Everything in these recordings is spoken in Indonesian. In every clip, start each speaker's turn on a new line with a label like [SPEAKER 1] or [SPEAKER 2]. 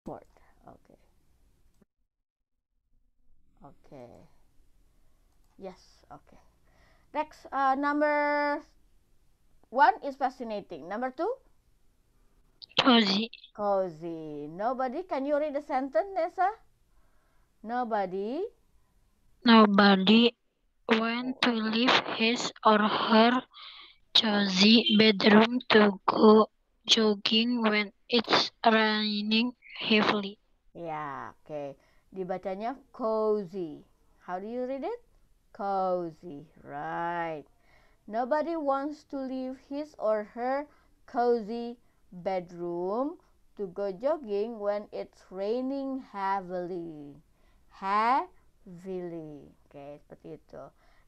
[SPEAKER 1] Fourth. Okay. Okay. Yes. Okay. Next, number one is fascinating. Number two,
[SPEAKER 2] Cozy.
[SPEAKER 1] cozy. Nobody. Can you read the sentence, Nessa? Nobody.
[SPEAKER 2] Nobody went to leave his or her cozy bedroom to go jogging when it's raining heavily.
[SPEAKER 1] Ya, okay. Dibacanya cozy. How do you read it? Cozy. Right. Nobody wants to leave his or her cozy bedroom to go jogging when it's raining heavily. Heavily. Oke, seperti itu.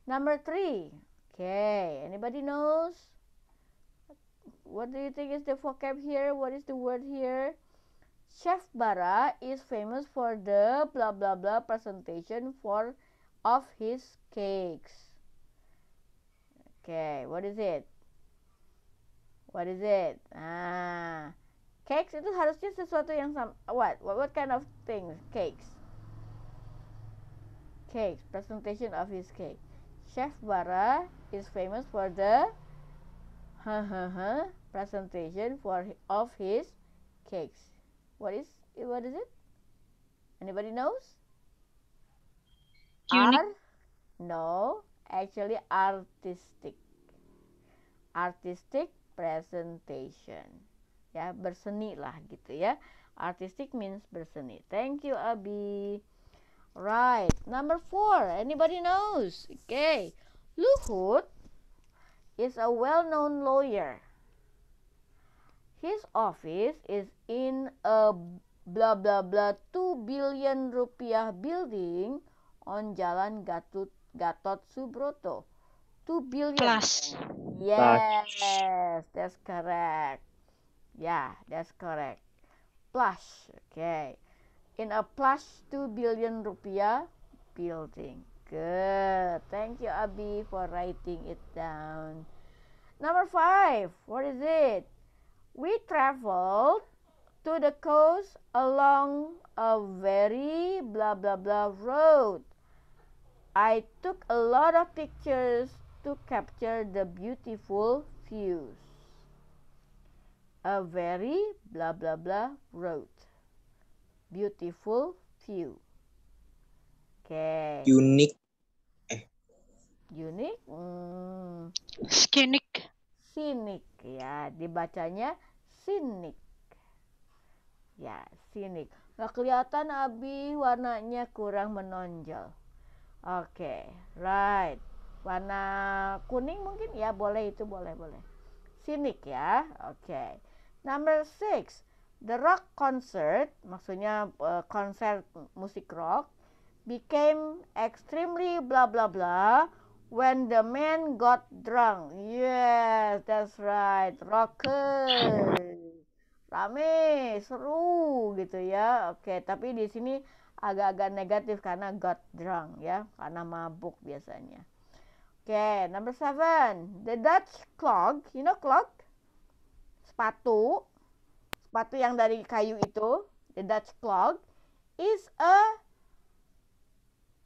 [SPEAKER 1] Number three. Okay, anybody knows? What do you think is the vocab here? What is the word here? Chef Bara is famous for the blah blah blah presentation of his cakes. Okay, what is it? What is it? Cakes itu harusnya sesuatu yang sama. What kind of things? Cakes. Cakes. Presentation of his cake. Chef Bara is famous for the presentation of his cakes. What is it? Anybody knows?
[SPEAKER 2] Unique.
[SPEAKER 1] No, actually artistic. Artistic presentation. Ya, berseni lah gitu ya. Artistic means berseni. Thank you, Abi. Right, number four. Anybody knows? Okay. Luhut is a well-known lawyer. His office is in a blah blah blah 2 billion rupiah building on Jalan Gatot Subroto. 2 billion.
[SPEAKER 2] Plus.
[SPEAKER 1] Yes, that's correct. Yeah, that's correct. Plush. Okay. In a plush 2 billion rupiah building. Good. Thank you, Abi, for writing it down. Number five. What is it? We traveled to the coast along a very blah blah blah road. I took a lot of pictures to capture the beautiful views. A very blah blah blah road. Beautiful view. Okay.
[SPEAKER 3] Unik.
[SPEAKER 1] Unique.
[SPEAKER 2] Scenic.
[SPEAKER 1] Scenic ya, dibacanya scenic. Ya, scenic. Gak kelihatan Abi, warnanya kurang menonjol. Oke, right. Warna kuning mungkin ya, boleh itu, boleh. Scenic ya. Oke. Number six. The rock concert, maksudnya konser musik rock, became extremely blah blah blah when the man got drunk. Yes, that's right. Rockers. Rame, seru gitu ya. Oke, tapi di sini agak-agak negatif karena got drunk ya, karena mabuk biasanya. Oke, number seven. The Dutch clog, you know clog? Sepatu. Sepatu yang dari kayu itu. The Dutch clog is a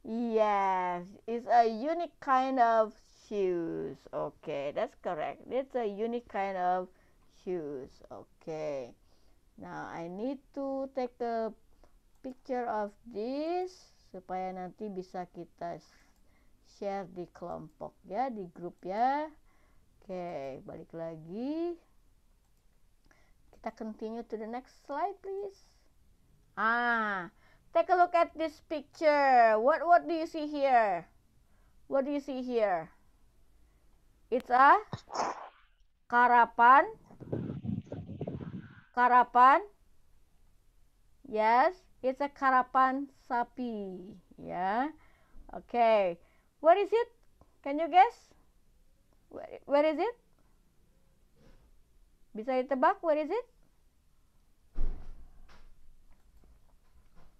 [SPEAKER 1] Yes, it's a unique kind of shoes. Okay, that's correct. It's a unique kind of shoes. Okay. Now I need to take a picture of this supaya nanti bisa kita share di kelompok ya, di grup ya. Oke, balik lagi. Kita continue to the next slide, please. Take a look at this picture. What do you see here? What do you see here? It's a karapan. Karapan. Yes, it's a karapan sapi. Yeah. Okay. What is it? Can you guess? Where is it? Bisa ditebak? Where is it?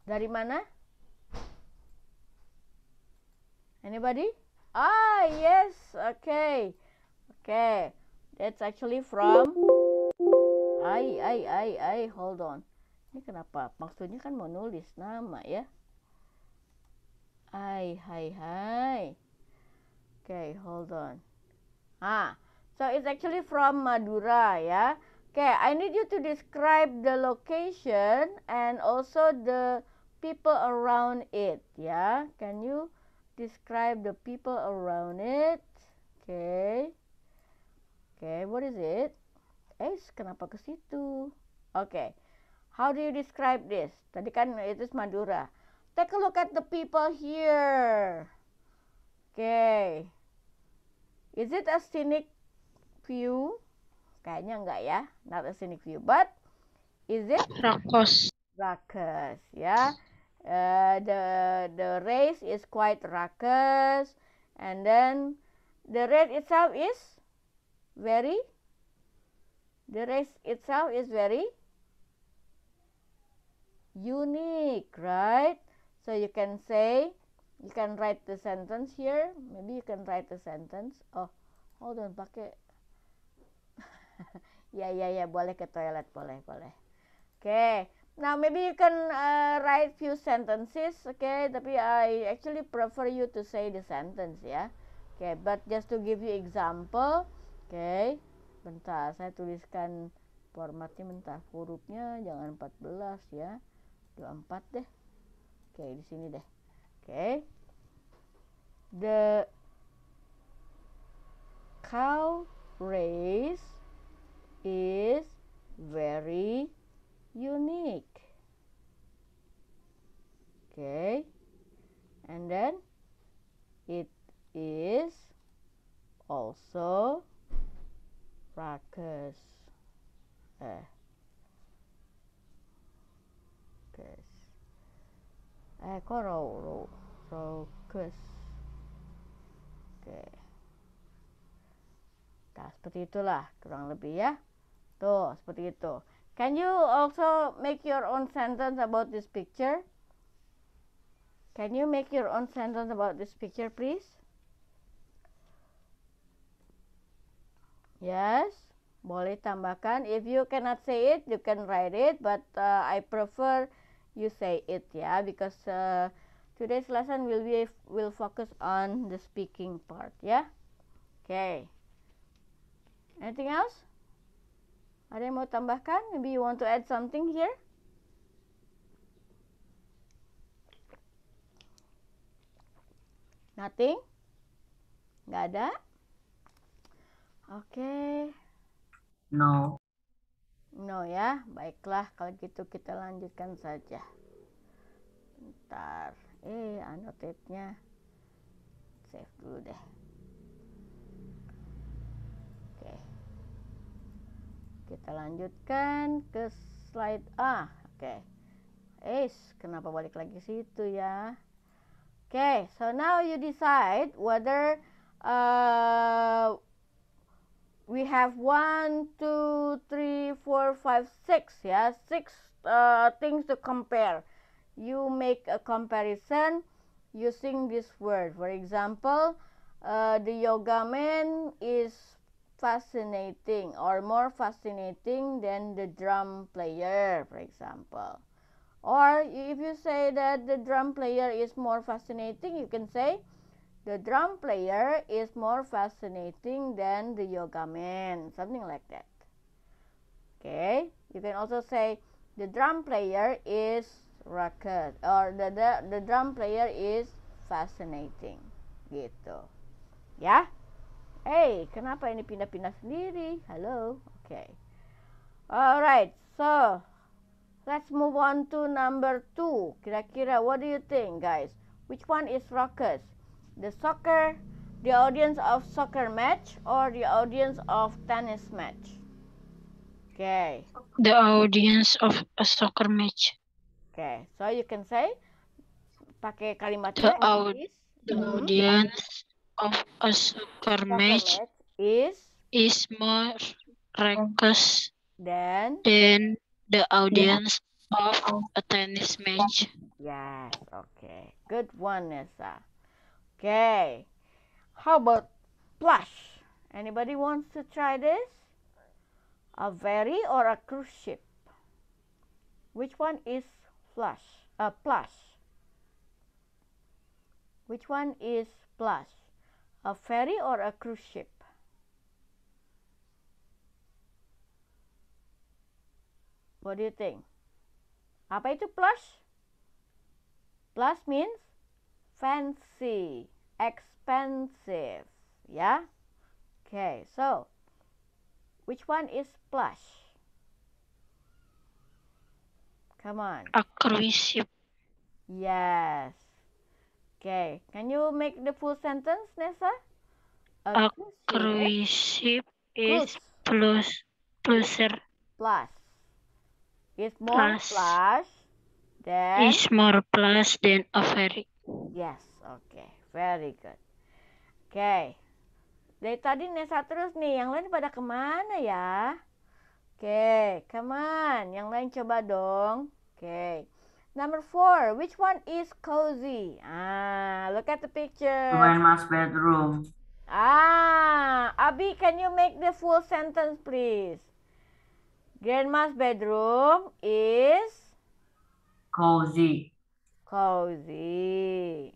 [SPEAKER 1] Dari mana? Anybody? Yes. Okay. That's actually from hold on. Ini kenapa? Maksudnya kan mau nulis nama ya. Hai. Okay, hold on. So it's actually from Madura ya. Okay, I need you to describe the location and also the people around it ya. Can you describe the people around it? Okay, what is it? Kenapa ke situ? Okay. How do you describe this? Tadi kan itu Madura. Take a look at the people here. Okay. Is it a scenic view? Kayaknya enggak ya. Not a scenic view. But is it?
[SPEAKER 2] Ruckus.
[SPEAKER 1] Ruckus. Ya. The race is quite ruckus. And then the race itself is very. The race itself is very unique, right? So you can say, you can write the sentence here. Maybe you can write the sentence. Oh, hold on, pakai. ya, boleh ke toilet, boleh. Okay, now maybe you can write few sentences, okay? Tapi I actually prefer you to say the sentence ya. Okay, but just to give you example, okay? Bentar, saya tuliskan formatnya bentar. Hurufnya jangan 14 ya. 24 deh. Oke, di sini deh. Oke. The cow race is very unique. Okay. And then it is also ruckus. Kok ruckus. Oke. Nah, seperti itulah kurang lebih ya. Tuh, seperti itu. Can you also make your own sentence about this picture? Can you make your own sentence about this picture, please? Yes. Boleh tambahkan. If you cannot say it, you can write it. But I prefer you say it ya, because today's lesson will focus on the speaking part ya. Okay. Anything else? Ada yang mau tambahkan? Maybe you want to add something here? Nothing? Nggak ada? Okay.
[SPEAKER 3] No.
[SPEAKER 1] No ya, baiklah kalau gitu kita lanjutkan saja. Bentar, annotate-nya save dulu deh. Oke, kita lanjutkan ke slide oke. Kenapa balik lagi situ ya? Okay, so now you decide whether we have 1, 2, 3, 4, 5, 6 ya, 6 things to compare. You make a comparison using this word. For example, the yoga man is fascinating or more fascinating than the drum player, for example. Or if you say that the drum player is more fascinating, you can say the drum player is more fascinating than the yoga man, something like that. Okay, you can also say the drum player is ruckus or the drum player is fascinating, gitu. Ya? Kenapa ini pindah-pindah sendiri? Halo, okay. Alright, so let's move on to number 2. Kira-kira, what do you think, guys? Which one is ruckus? The audience of soccer match or the audience of tennis match? Okay.
[SPEAKER 2] The audience of a soccer match.
[SPEAKER 1] Okay, so you can say, pakai
[SPEAKER 2] The
[SPEAKER 1] kalimatnya
[SPEAKER 2] audience of a soccer match is more ruckus
[SPEAKER 1] than
[SPEAKER 2] the audience of a tennis match.
[SPEAKER 1] Yes, okay. Good one, Nessa. Okay. How about plush? Anybody wants to try this? A ferry or a cruise ship? Which one is plush? Which one is plush? A ferry or a cruise ship? What do you think? Apa itu plush? Plush means fancy, expensive, ya. Okay, so which one is plush? Come on.
[SPEAKER 2] A cruise ship.
[SPEAKER 1] Yes. Okay, can you make the full sentence, Nessa?
[SPEAKER 2] A cruise ship is
[SPEAKER 1] Cruise.
[SPEAKER 2] plusher.
[SPEAKER 1] Plus. Is more
[SPEAKER 2] Plus.
[SPEAKER 1] plush than...
[SPEAKER 2] Is more plush than a ferry.
[SPEAKER 1] Yes, okay. Very good. Okay. Dari tadi Nessa terus nih, yang lain pada kemana ya? Okay, come on. Yang lain coba dong. Okay. Number 4, which one is cozy? Look at the picture.
[SPEAKER 3] Grandma's bedroom.
[SPEAKER 1] Abi, can you make the full sentence, please? Grandma's bedroom is
[SPEAKER 3] Cozy.
[SPEAKER 1] cozy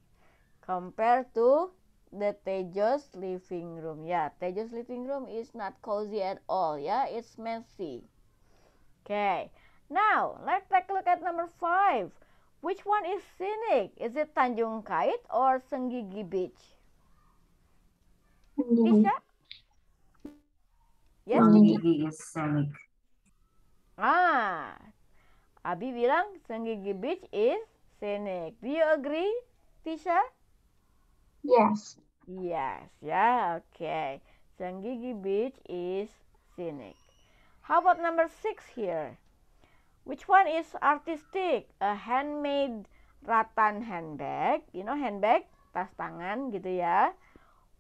[SPEAKER 1] compared to the Tejo's living room. Yeah, Tejo's living room is not cozy at all. Yeah, it's messy. Okay, now let's take a look at number 5. Which one is scenic? Is it Tanjung Kait or Senggigi Beach? Tisha? Yes, Tisha?
[SPEAKER 3] Senggigi is scenic.
[SPEAKER 1] Abi bilang Senggigi Beach is scenic. Do you agree, Tisha?
[SPEAKER 4] Yes.
[SPEAKER 1] Yes, yeah, okay. Senggigi Beach is scenic. How about number 6 here? Which one is artistic? A handmade rattan handbag, you know handbag, tas tangan gitu ya.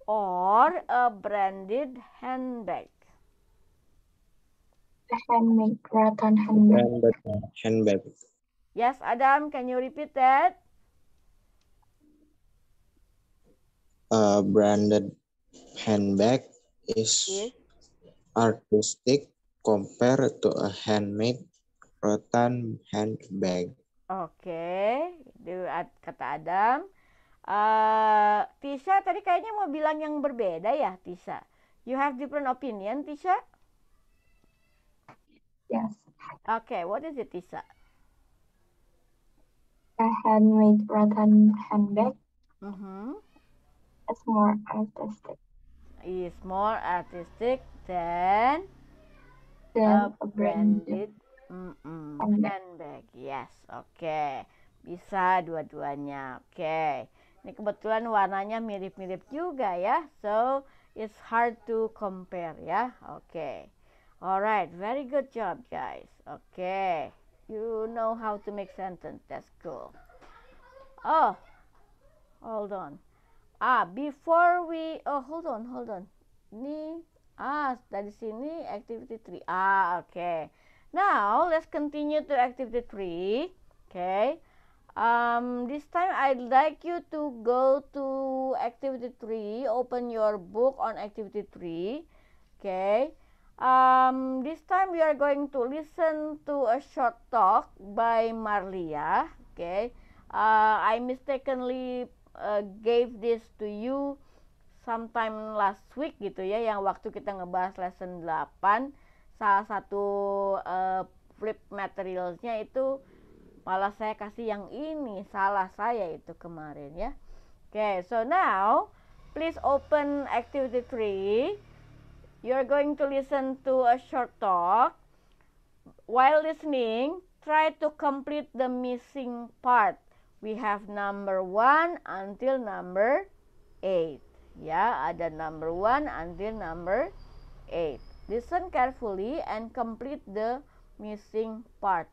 [SPEAKER 1] Or a branded handbag?
[SPEAKER 4] A handmade rattan handbag.
[SPEAKER 5] Branded handbag.
[SPEAKER 1] Yes, Adam, can you repeat that?
[SPEAKER 5] A branded handbag is artistic compared to a handmade rattan handbag.
[SPEAKER 1] Oke, itu kata Adam. Tisha tadi kayaknya mau bilang yang berbeda ya, Tisha. You have different opinion, Tisha?
[SPEAKER 4] Yes.
[SPEAKER 1] Okay, what is it, Tisha?
[SPEAKER 4] A handmade rattan handbag
[SPEAKER 1] Mm-hmm.
[SPEAKER 4] is more artistic
[SPEAKER 1] Is more artistic than
[SPEAKER 4] than
[SPEAKER 1] a branded handbag. Yes, oke. Bisa dua-duanya. Oke. Ini kebetulan warnanya mirip-mirip juga ya. So, it's hard to compare ya. Oke. Alright, very good job guys. Oke. You know how to make sentence. That's cool. Oh, hold on. Before we... Oh, hold on. Ini... dari sini activity 3. Okay. Now, let's continue to activity 3. Okay. This time, I'd like you to go to activity 3. Open your book on activity 3. Okay. This time, we are going to listen to a short talk by Marlia. Okay. I mistakenly gave this to you sometime last week gitu ya, yang waktu kita ngebahas lesson 8, salah satu flip materialsnya itu malah saya kasih yang ini, salah saya itu kemarin ya. Okay, so now please open activity 3. You're going to listen to a short talk. While listening, try to complete the missing part. We have number 1 until number 8. Ya, ada number 1 until number 8. Listen carefully and complete the missing part.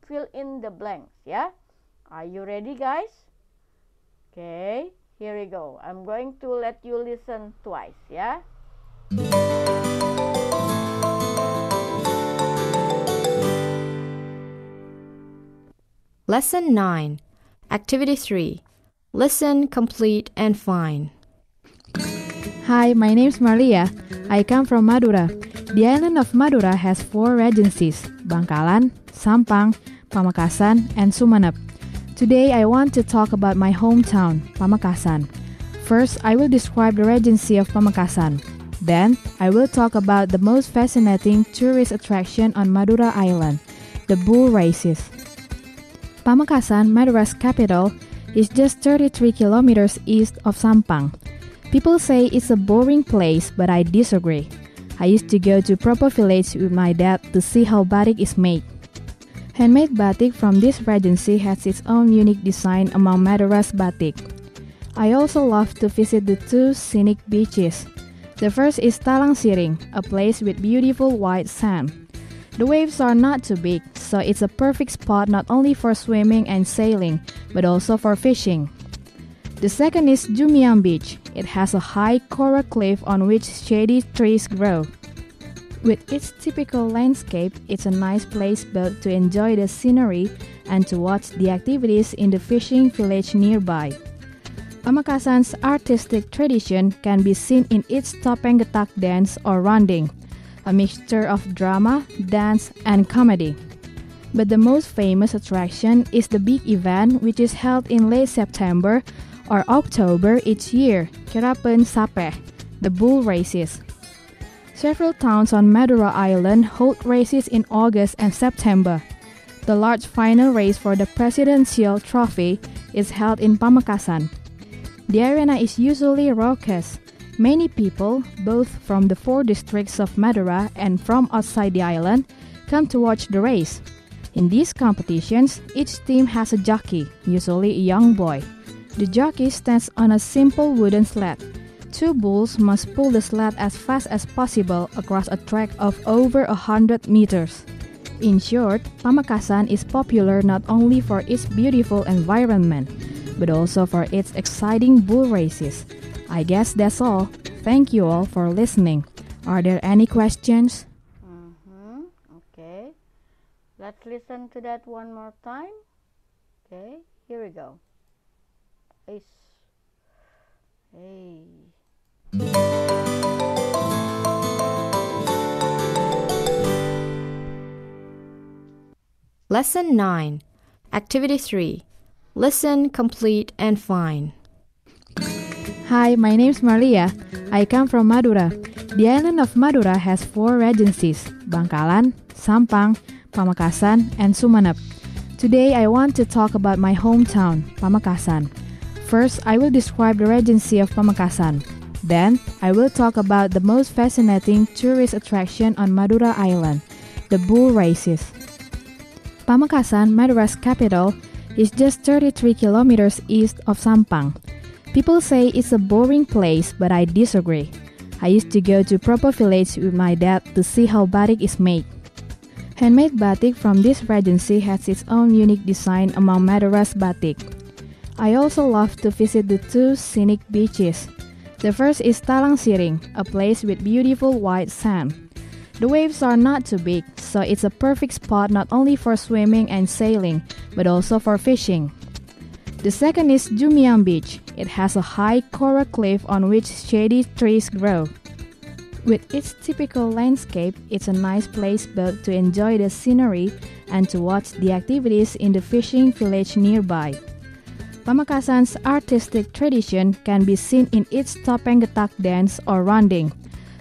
[SPEAKER 1] Fill in the blanks, ya. Are you ready, guys? Okay, here we go. I'm going to let you listen twice, ya.
[SPEAKER 6] Lesson 9. Activity 3. Listen, complete, and find.
[SPEAKER 7] Hi, my name is Marlia. I come from Madura. The island of Madura has 4 regencies: Bangkalan, Sampang, Pamekasan, and Sumenep. Today I want to talk about my hometown, Pamekasan. First, I will describe the Regency of Pamekasan. Then, I will talk about the most fascinating tourist attraction on Madura Island, the bull races. Pamekasan, Madura's capital, is just 33 kilometers east of Sampang. People say it's a boring place, but I disagree. I used to go to Propo village with my dad to see how batik is made. Handmade batik from this regency has its own unique design among Madura's batik. I also love to visit the two scenic beaches. The first is Talang Siring, a place with beautiful white sand. The waves are not too big, so it's a perfect spot not only for swimming and sailing, but also for fishing. The second is Jumiang Beach. It has a high coral cliff on which shady trees grow. With its typical landscape, it's a nice place both to enjoy the scenery and to watch the activities in the fishing village nearby. Pamekasan's artistic tradition can be seen in its topeng getak dance or ronding, a mixture of drama, dance, and comedy. But the most famous attraction is the big event which is held in late September or October each year, Kerapen Sapeh, the bull races. Several towns on Madura Island hold races in August and September. The large final race for the presidential trophy is held in Pamekasan. The arena is usually raucous. Many people, both from the 4 districts of Madura and from outside the island, come to watch the race. In these competitions, each team has a jockey, usually a young boy. The jockey stands on a simple wooden sled. 2 bulls must pull the sled as fast as possible across a track of over 100 meters. In short, Pamekasan is popular not only for its beautiful environment, but also for its exciting bull races. I guess that's all. Thank you all for listening. Are there any questions?
[SPEAKER 1] Okay. Let's listen to that one more time. Okay, here we go. Hey.
[SPEAKER 6] Lesson 9. Activity 3. Listen, complete, and find.
[SPEAKER 7] Hi, my name's Marlia. I come from Madura. The island of Madura has 4 regencies, Bangkalan, Sampang, Pamekasan, and Sumenep. Today I want to talk about my hometown, Pamekasan. First, I will describe the regency of Pamekasan. Then, I will talk about the most fascinating tourist attraction on Madura Island, the bull races. Pamekasan, Madura's capital, is just 33 kilometers east of Sampang. People say it's a boring place, but I disagree. I used to go to Propo village with my dad to see how batik is made. Handmade batik from this regency has its own unique design among Madura's batik. I also love to visit the 2 scenic beaches. The first is Talang Siring, a place with beautiful white sand. The waves are not too big, so it's a perfect spot not only for swimming and sailing, but also for fishing. The second is Jumiang Beach. It has a high coral cliff on which shady trees grow. With its typical landscape, it's a nice place both to enjoy the scenery and to watch the activities in the fishing village nearby. Pamekasan's artistic tradition can be seen in its topeng getak dance or ronding,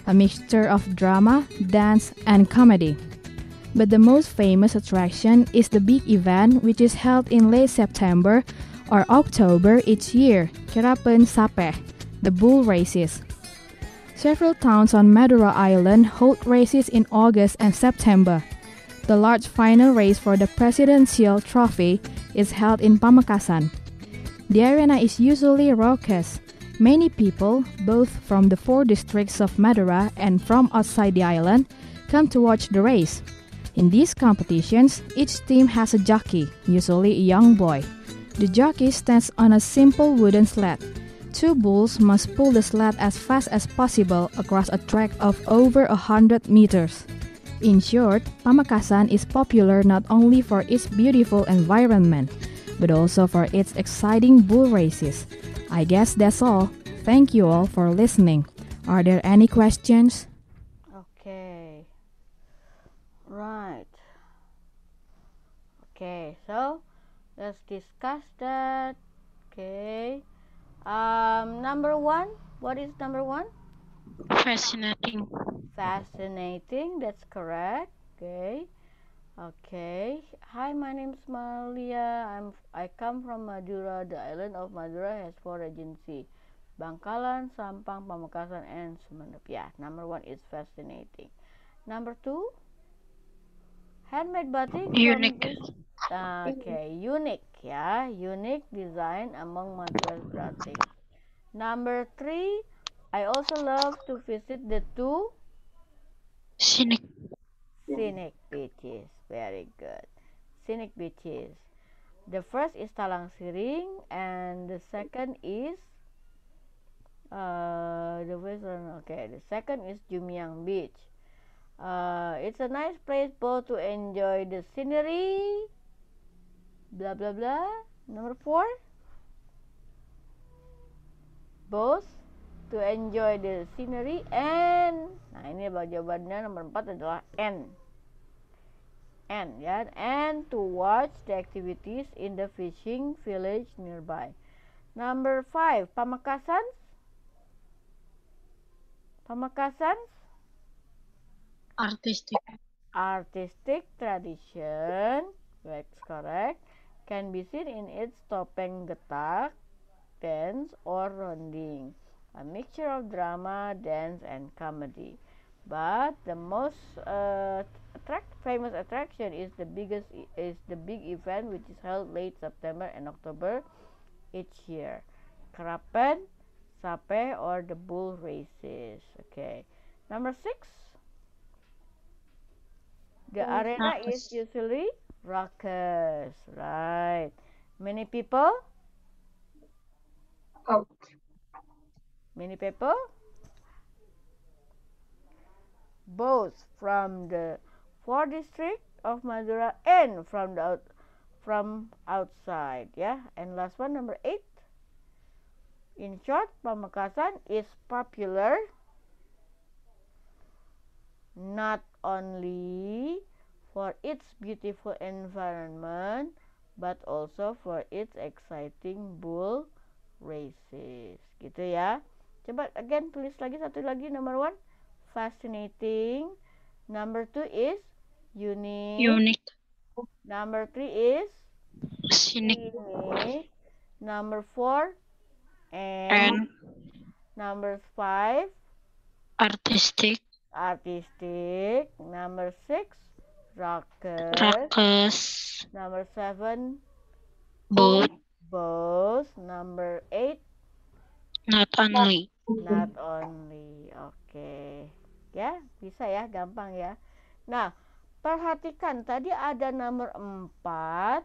[SPEAKER 7] a mixture of drama, dance, and comedy. But the most famous attraction is the big event which is held in late September or October each year, Kerapen Sapeh, the bull races. Several towns on Madura Island hold races in August and September. The large final race for the presidential trophy is held in Pamekasan. The arena is usually raucous. Many people, both from the 4 districts of Madura and from outside the island, come to watch the race. In these competitions, each team has a jockey, usually a young boy. The jockey stands on a simple wooden sled. 2 bulls must pull the sled as fast as possible across a track of over 100 meters. In short, Pamekasan is popular not only for its beautiful environment, but also for its exciting bull races. I guess that's all. Thank you all for listening. Are there any questions?
[SPEAKER 1] Okay. Right. Okay. Let's discuss that. Okay. Number 1. What is number 1?
[SPEAKER 2] Fascinating.
[SPEAKER 1] Fascinating. That's correct. Okay. Okay. Hi, my name is Malia. I come from Madura. The island of Madura has 4 regencies: Bangkalan, Sampang, Pamekasan, and Sumenep. Yeah, number 1 is fascinating. Number 2, handmade batik.
[SPEAKER 2] Unique.
[SPEAKER 1] Okay, unique. Yeah, unique design among Madura's batik. Number 3, I also love to visit the 2
[SPEAKER 2] Scenic.
[SPEAKER 1] scenic beaches. Very good. Scenic beaches. The first is Talang Siring, and the second is the second is Jumiang Beach. It's a nice place both to enjoy the scenery, blah blah blah. Number 4, both to enjoy the scenery and, nah ini jawabannya nomor 4 adalah and ya, and to watch the activities in the fishing village nearby. Number 5, Pamekasan. Artistic tradition, that's correct, can be seen in its topeng getak, dance or ronding, a mixture of drama, dance, and comedy. But the most famous attraction is the big event, which is held late September and October each year, Kerapen, Sape, or the bull races. Okay. Number 6, the arena is usually raucous, right? Many people
[SPEAKER 4] Out.
[SPEAKER 1] Both from the 4 district of Madura and from outside, yeah. And last one, number 8. In short, Pamekasan is popular not only for its beautiful environment but also for its exciting bull races. Gitu ya. Coba again tulis lagi, satu lagi. Number 1, fascinating. Number 2 is unique. Number 3 is
[SPEAKER 2] Scenic.
[SPEAKER 1] Number 4 and number 5
[SPEAKER 2] Artistic.
[SPEAKER 1] Number 6 raucous. Number 7
[SPEAKER 2] Both.
[SPEAKER 1] Number 8
[SPEAKER 2] Not only.
[SPEAKER 1] Oke. Ya, bisa ya, gampang ya. Nah, perhatikan tadi ada nomor 4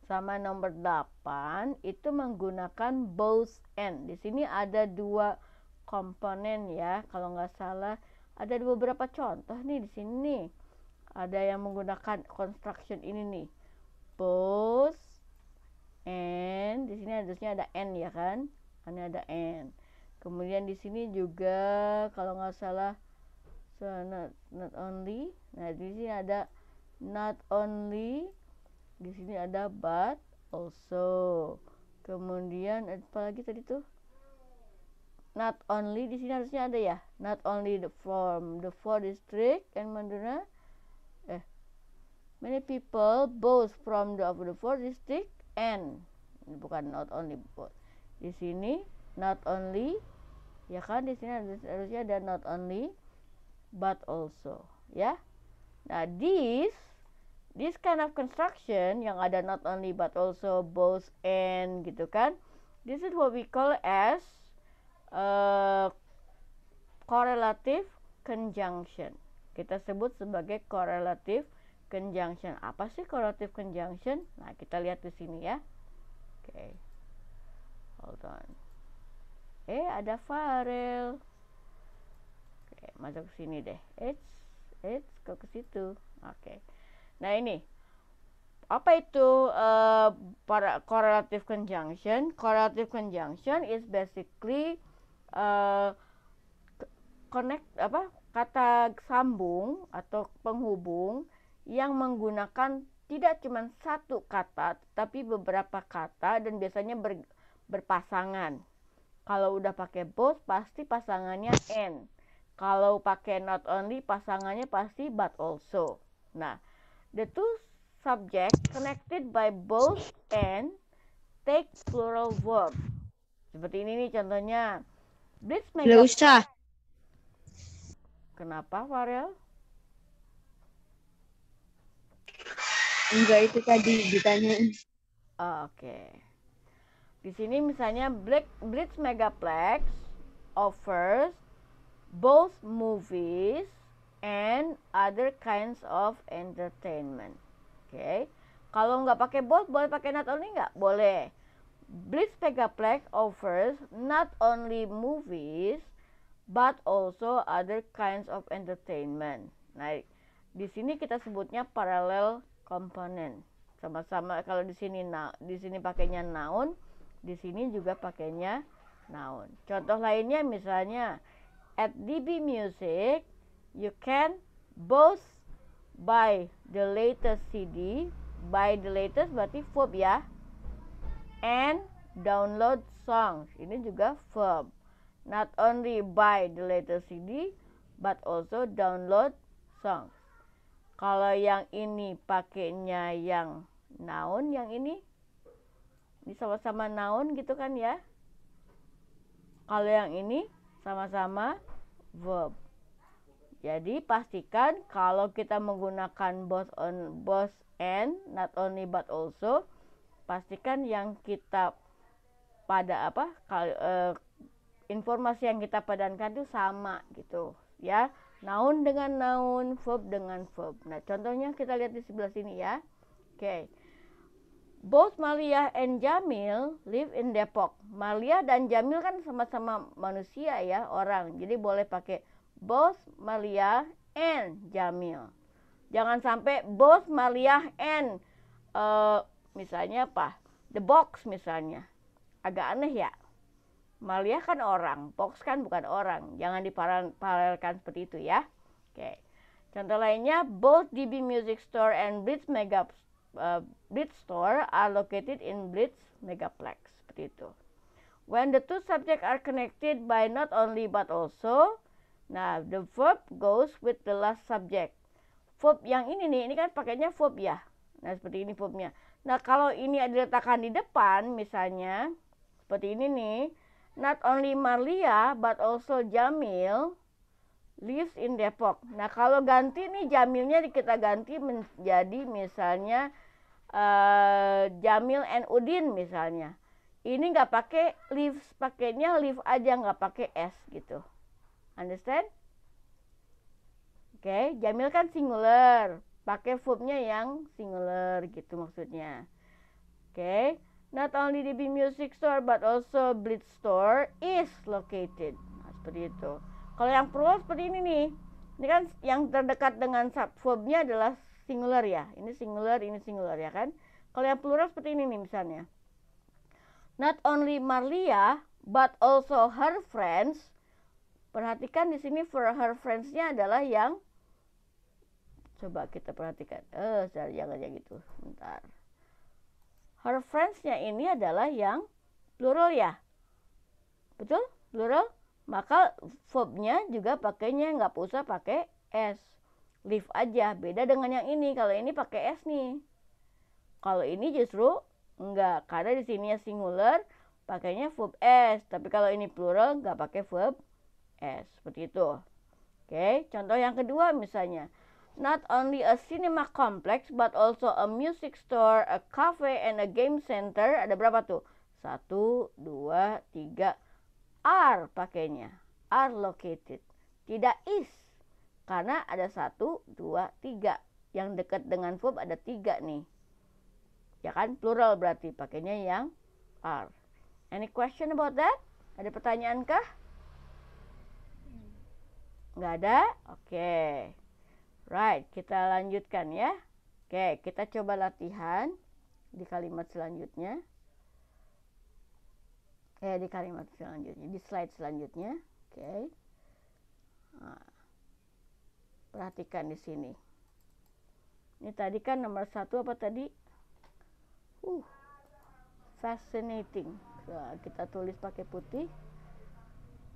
[SPEAKER 1] sama nomor 8 itu menggunakan both and. Di sini ada 2 komponen ya, kalau nggak salah ada beberapa contoh nih di sini nih. Ada yang menggunakan construction ini nih, both and. Di sini harusnya ada and ya kan? Ini ada and. Kemudian di sini juga kalau nggak salah not only. Nah di sini ada not only. Di sini ada but also. Kemudian apa lagi tadi tuh? Not only, di sini harusnya ada ya. Not only from the 4 district and Madura. Many people both from the 4 district and, bukan not only both. Di sini not only, ya kan? Di sini harusnya ada not only but also, ya. Nah, this kind of construction yang ada not only but also, both and gitu kan. This is what we call as correlative conjunction. Kita sebut sebagai correlative conjunction. Apa sih correlative conjunction? Nah, kita lihat di sini ya. Oke. Hold on. Ada Farel. Oke, masuk ke sini deh. Kok ke situ. Oke. Nah, ini. Apa itu para correlative conjunction? Correlative conjunction is basically kata sambung atau penghubung yang menggunakan tidak cuma satu kata, tapi beberapa kata dan biasanya berpasangan. Kalau udah pakai both, pasti pasangannya and. Kalau pakai not only, pasangannya pasti but also. Nah, the two subject connected by both and take plural verb. Seperti ini nih contohnya. Blitz
[SPEAKER 8] Nggak usah.
[SPEAKER 1] Kenapa, Farel?
[SPEAKER 8] Enggak, itu tadi ditanyain.
[SPEAKER 1] Oke. Di sini misalnya Blitz Megaplex offers both movies and other kinds of entertainment. Oke. Kalau nggak pakai both, boleh pakai not only nggak? Boleh. Blitz Megaplex offers not only movies but also other kinds of entertainment. Nah, di sini kita sebutnya parallel component. Sama-sama kalau di sini pakainya noun, di sini juga pakainya noun. Contoh lainnya misalnya at DB Music you can both buy the latest CD, buy the latest berarti verb ya, and download songs. Ini juga verb. Not only buy the latest CD but also download songs. Kalau yang ini pakainya yang noun, yang ini sama-sama noun gitu kan ya. Kalau yang ini sama-sama verb. Jadi pastikan kalau kita menggunakan both and, not only but also, pastikan yang kita informasi yang kita padankan itu sama gitu ya. Noun dengan noun, verb dengan verb. Nah, contohnya kita lihat di sebelah sini ya. Oke. Both Malia and Jamil live in Depok. Malia dan Jamil kan sama-sama manusia ya, orang. Jadi boleh pakai both Malia and Jamil. Jangan sampai both Malia and misalnya apa? The box misalnya. Agak aneh ya. Malia kan orang, box kan bukan orang. Jangan diparalelkan seperti itu ya. Oke. Contoh lainnya, both DB Music Store and Blitz Store are located in Blitz Megaplex. Seperti itu. When the two subjects are connected by not only but also, nah the verb goes with the last subject. Verb yang ini nih, ini kan pakainya verb ya. Nah seperti ini verbnya. Nah kalau ini diletakkan di depan misalnya, seperti ini nih. Not only Malia but also Jamil lives in Depok. Nah kalau ganti nih Jamilnya kita ganti menjadi misalnya Jamil and Udin misalnya. Ini nggak pakai lives, pakainya live aja, nggak pakai s gitu. Understand? Oke, Jamil kan singular, pakai verbnya yang singular gitu maksudnya. Oke. Not only DB Music Store but also Blitz Store is located. Nah, seperti itu. Kalau yang plural seperti ini nih. Ini kan yang terdekat dengan verbnya adalah singular ya. Ini singular ya kan. Kalau yang plural seperti ini nih misalnya. Not only Marlia but also her friends. Perhatikan di sini for her friends-nya adalah yang, coba kita perhatikan. Jangan aja gitu. Bentar. Her friends-nya ini adalah yang plural ya. Betul? Plural. Maka verb-nya juga pakainya nggak usah pakai s. Live aja. Beda dengan yang ini. Kalau ini pakai s nih. Kalau ini justru enggak. Karena di sini singular pakainya verb s. Tapi kalau ini plural nggak pakai verb s. Seperti itu. Oke. Contoh yang kedua misalnya. Not only a cinema complex but also a music store, a cafe, and a game center. Ada berapa tuh? 1, 2, 3. Are pakainya. Are located. Tidak is. Karena ada 1, 2, 3. Yang dekat dengan verb ada 3 nih. Ya kan? Plural berarti pakainya yang are. Any question about that? Ada pertanyaan kah? Nggak ada? Oke. Right, kita lanjutkan ya. Oke, kita coba latihan di kalimat selanjutnya. Di kalimat selanjutnya, di slide selanjutnya. Oke. Nah, perhatikan di sini. Ini tadi kan nomor 1 apa tadi? Fascinating. Nah, kita tulis pakai putih.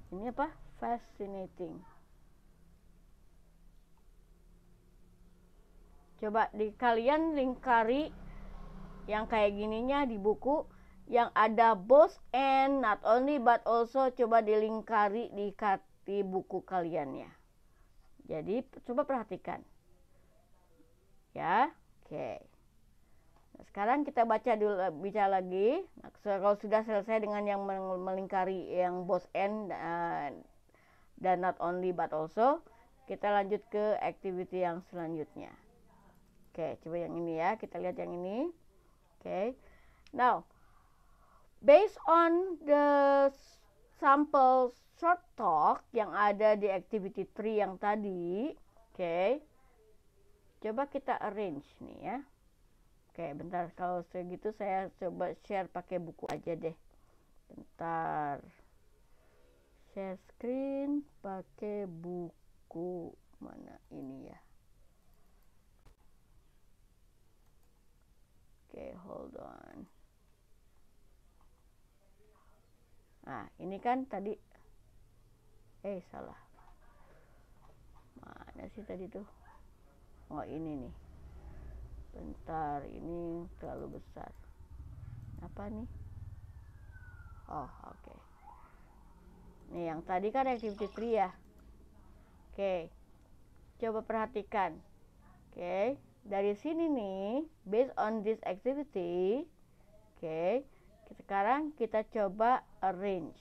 [SPEAKER 1] Ini apa? Fascinating. Coba kalian lingkari yang kayak gininya di buku, yang ada both and, not only but also, coba dilingkari di buku kalian ya. Jadi coba perhatikan. Ya, oke. Nah, sekarang kita baca lagi. Nah, kalau sudah selesai dengan yang melingkari yang both and dan not only but also, kita lanjut ke activity yang selanjutnya. Oke, coba yang ini ya. Kita lihat yang ini. Oke. Now, based on the sample short talk yang ada di activity 3 yang tadi, oke. Coba kita arrange nih ya. Oke, bentar, kalau segitu saya coba share pakai buku aja deh. Bentar. Share screen pakai buku mana ini ya. Oke, hold on. Nah, ini kan tadi salah. Mana sih tadi tuh? Oh, ini nih. Bentar, ini terlalu besar. Apa nih? Oh, oke. Nih, yang tadi kan activity 3 ya. Oke. Coba perhatikan. Oke. Dari sini nih, based on this activity, oke, sekarang kita coba arrange.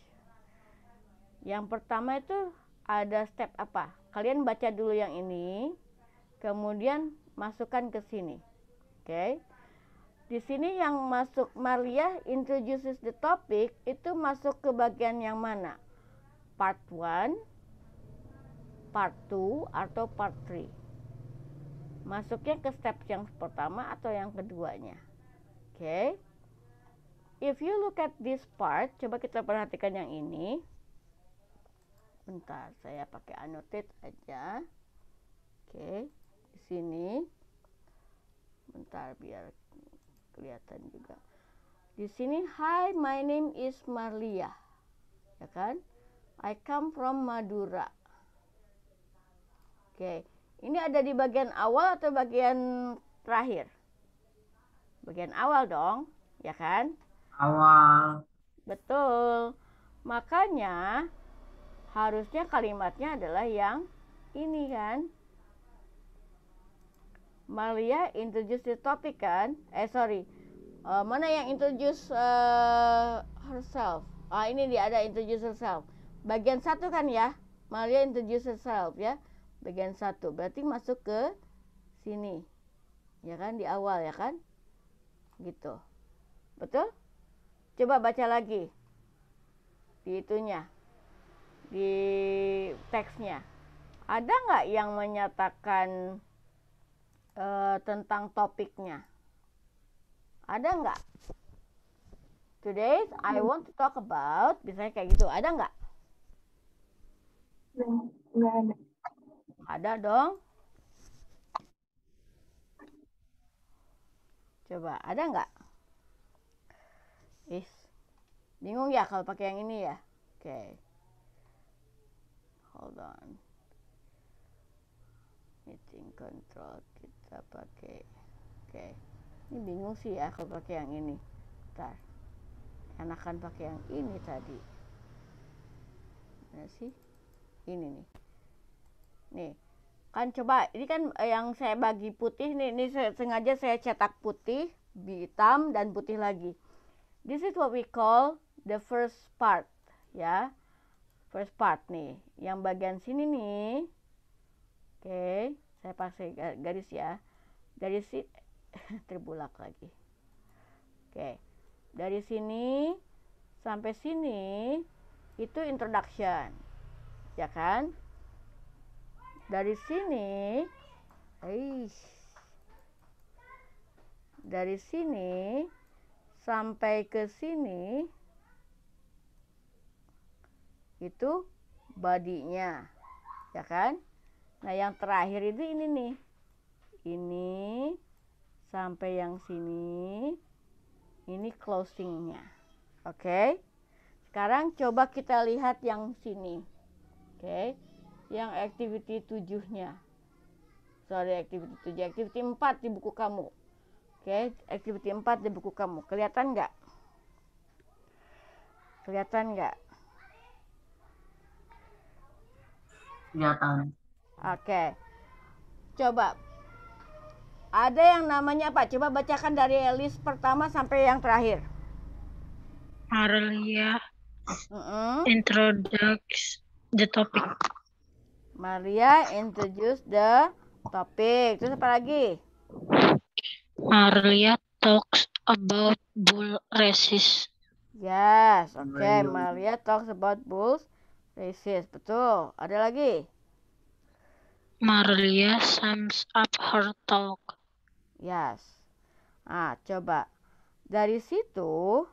[SPEAKER 1] Yang pertama itu ada step apa? Kalian baca dulu yang ini, kemudian masukkan ke sini. Oke. Di sini yang masuk Marlia introduces the topic, itu masuk ke bagian yang mana? Part 1, part 2, atau part 3? Masuknya ke step yang pertama atau yang keduanya. Oke. If you look at this part, coba kita perhatikan yang ini. Bentar, saya pakai annotate aja. Oke, di sini. Bentar biar kelihatan juga. Di sini, hi, my name is Marlia. Ya kan? I come from Madura. Oke. Ini ada di bagian awal atau bagian terakhir? Bagian awal dong, ya kan?
[SPEAKER 3] Awal.
[SPEAKER 1] Betul. Makanya harusnya kalimatnya adalah yang ini kan? Maria introduce the topic kan? Mana yang introduce herself? Ini dia ada introduce herself. Bagian 1 kan ya? Maria introduce herself ya. Bagian 1, berarti masuk ke sini. Ya kan, di awal ya kan? Gitu. Betul? Coba baca lagi. Di itunya. Di teksnya. Ada nggak yang menyatakan tentang topiknya? Ada nggak? Today I want to talk about, misalnya kayak gitu. Ada nggak?
[SPEAKER 4] Nggak ada.
[SPEAKER 1] Ada dong. Coba, ada nggak? Bingung ya kalau pakai yang ini ya? Oke. Hold on. Meeting control kita pakai. Oke. Ini bingung sih ya kalau pakai yang ini. Bentar. Enakan pakai yang ini tadi. Mana sih? Ini nih. Nih, kan coba, ini kan yang saya bagi putih nih, ini sengaja saya cetak putih, hitam, dan putih lagi. This is what we call the first part, ya. First part nih, yang bagian sini nih. Oke, saya pakai garis ya. Dari sini, terbulak lagi. Oke, dari sini sampai sini, itu introduction, ya kan? Dari sini, dari sini sampai ke sini, itu bodinya, ya kan? Nah, yang terakhir itu ini nih, ini sampai yang sini. Ini closingnya. Oke. Sekarang coba kita lihat yang sini. Oke. Yang activity 7-nya. Sorry, activity 7. Activity 4 di buku kamu. Oke. Activity 4 di buku kamu. Kelihatan nggak? Kelihatan nggak?
[SPEAKER 3] Kelihatan.
[SPEAKER 1] Oke. Coba. Ada yang namanya apa? Coba bacakan dari list pertama sampai yang terakhir.
[SPEAKER 2] Maria
[SPEAKER 1] Mm-mm.
[SPEAKER 2] introduce the topic.
[SPEAKER 1] Maria introduce the topic. Terus apa lagi?
[SPEAKER 2] Maria talks about bull races.
[SPEAKER 1] Yes, oke. Maria talks about bulls races. Betul. Ada lagi?
[SPEAKER 2] Maria sums up her talk.
[SPEAKER 1] Yes. Ah, coba. Dari situ,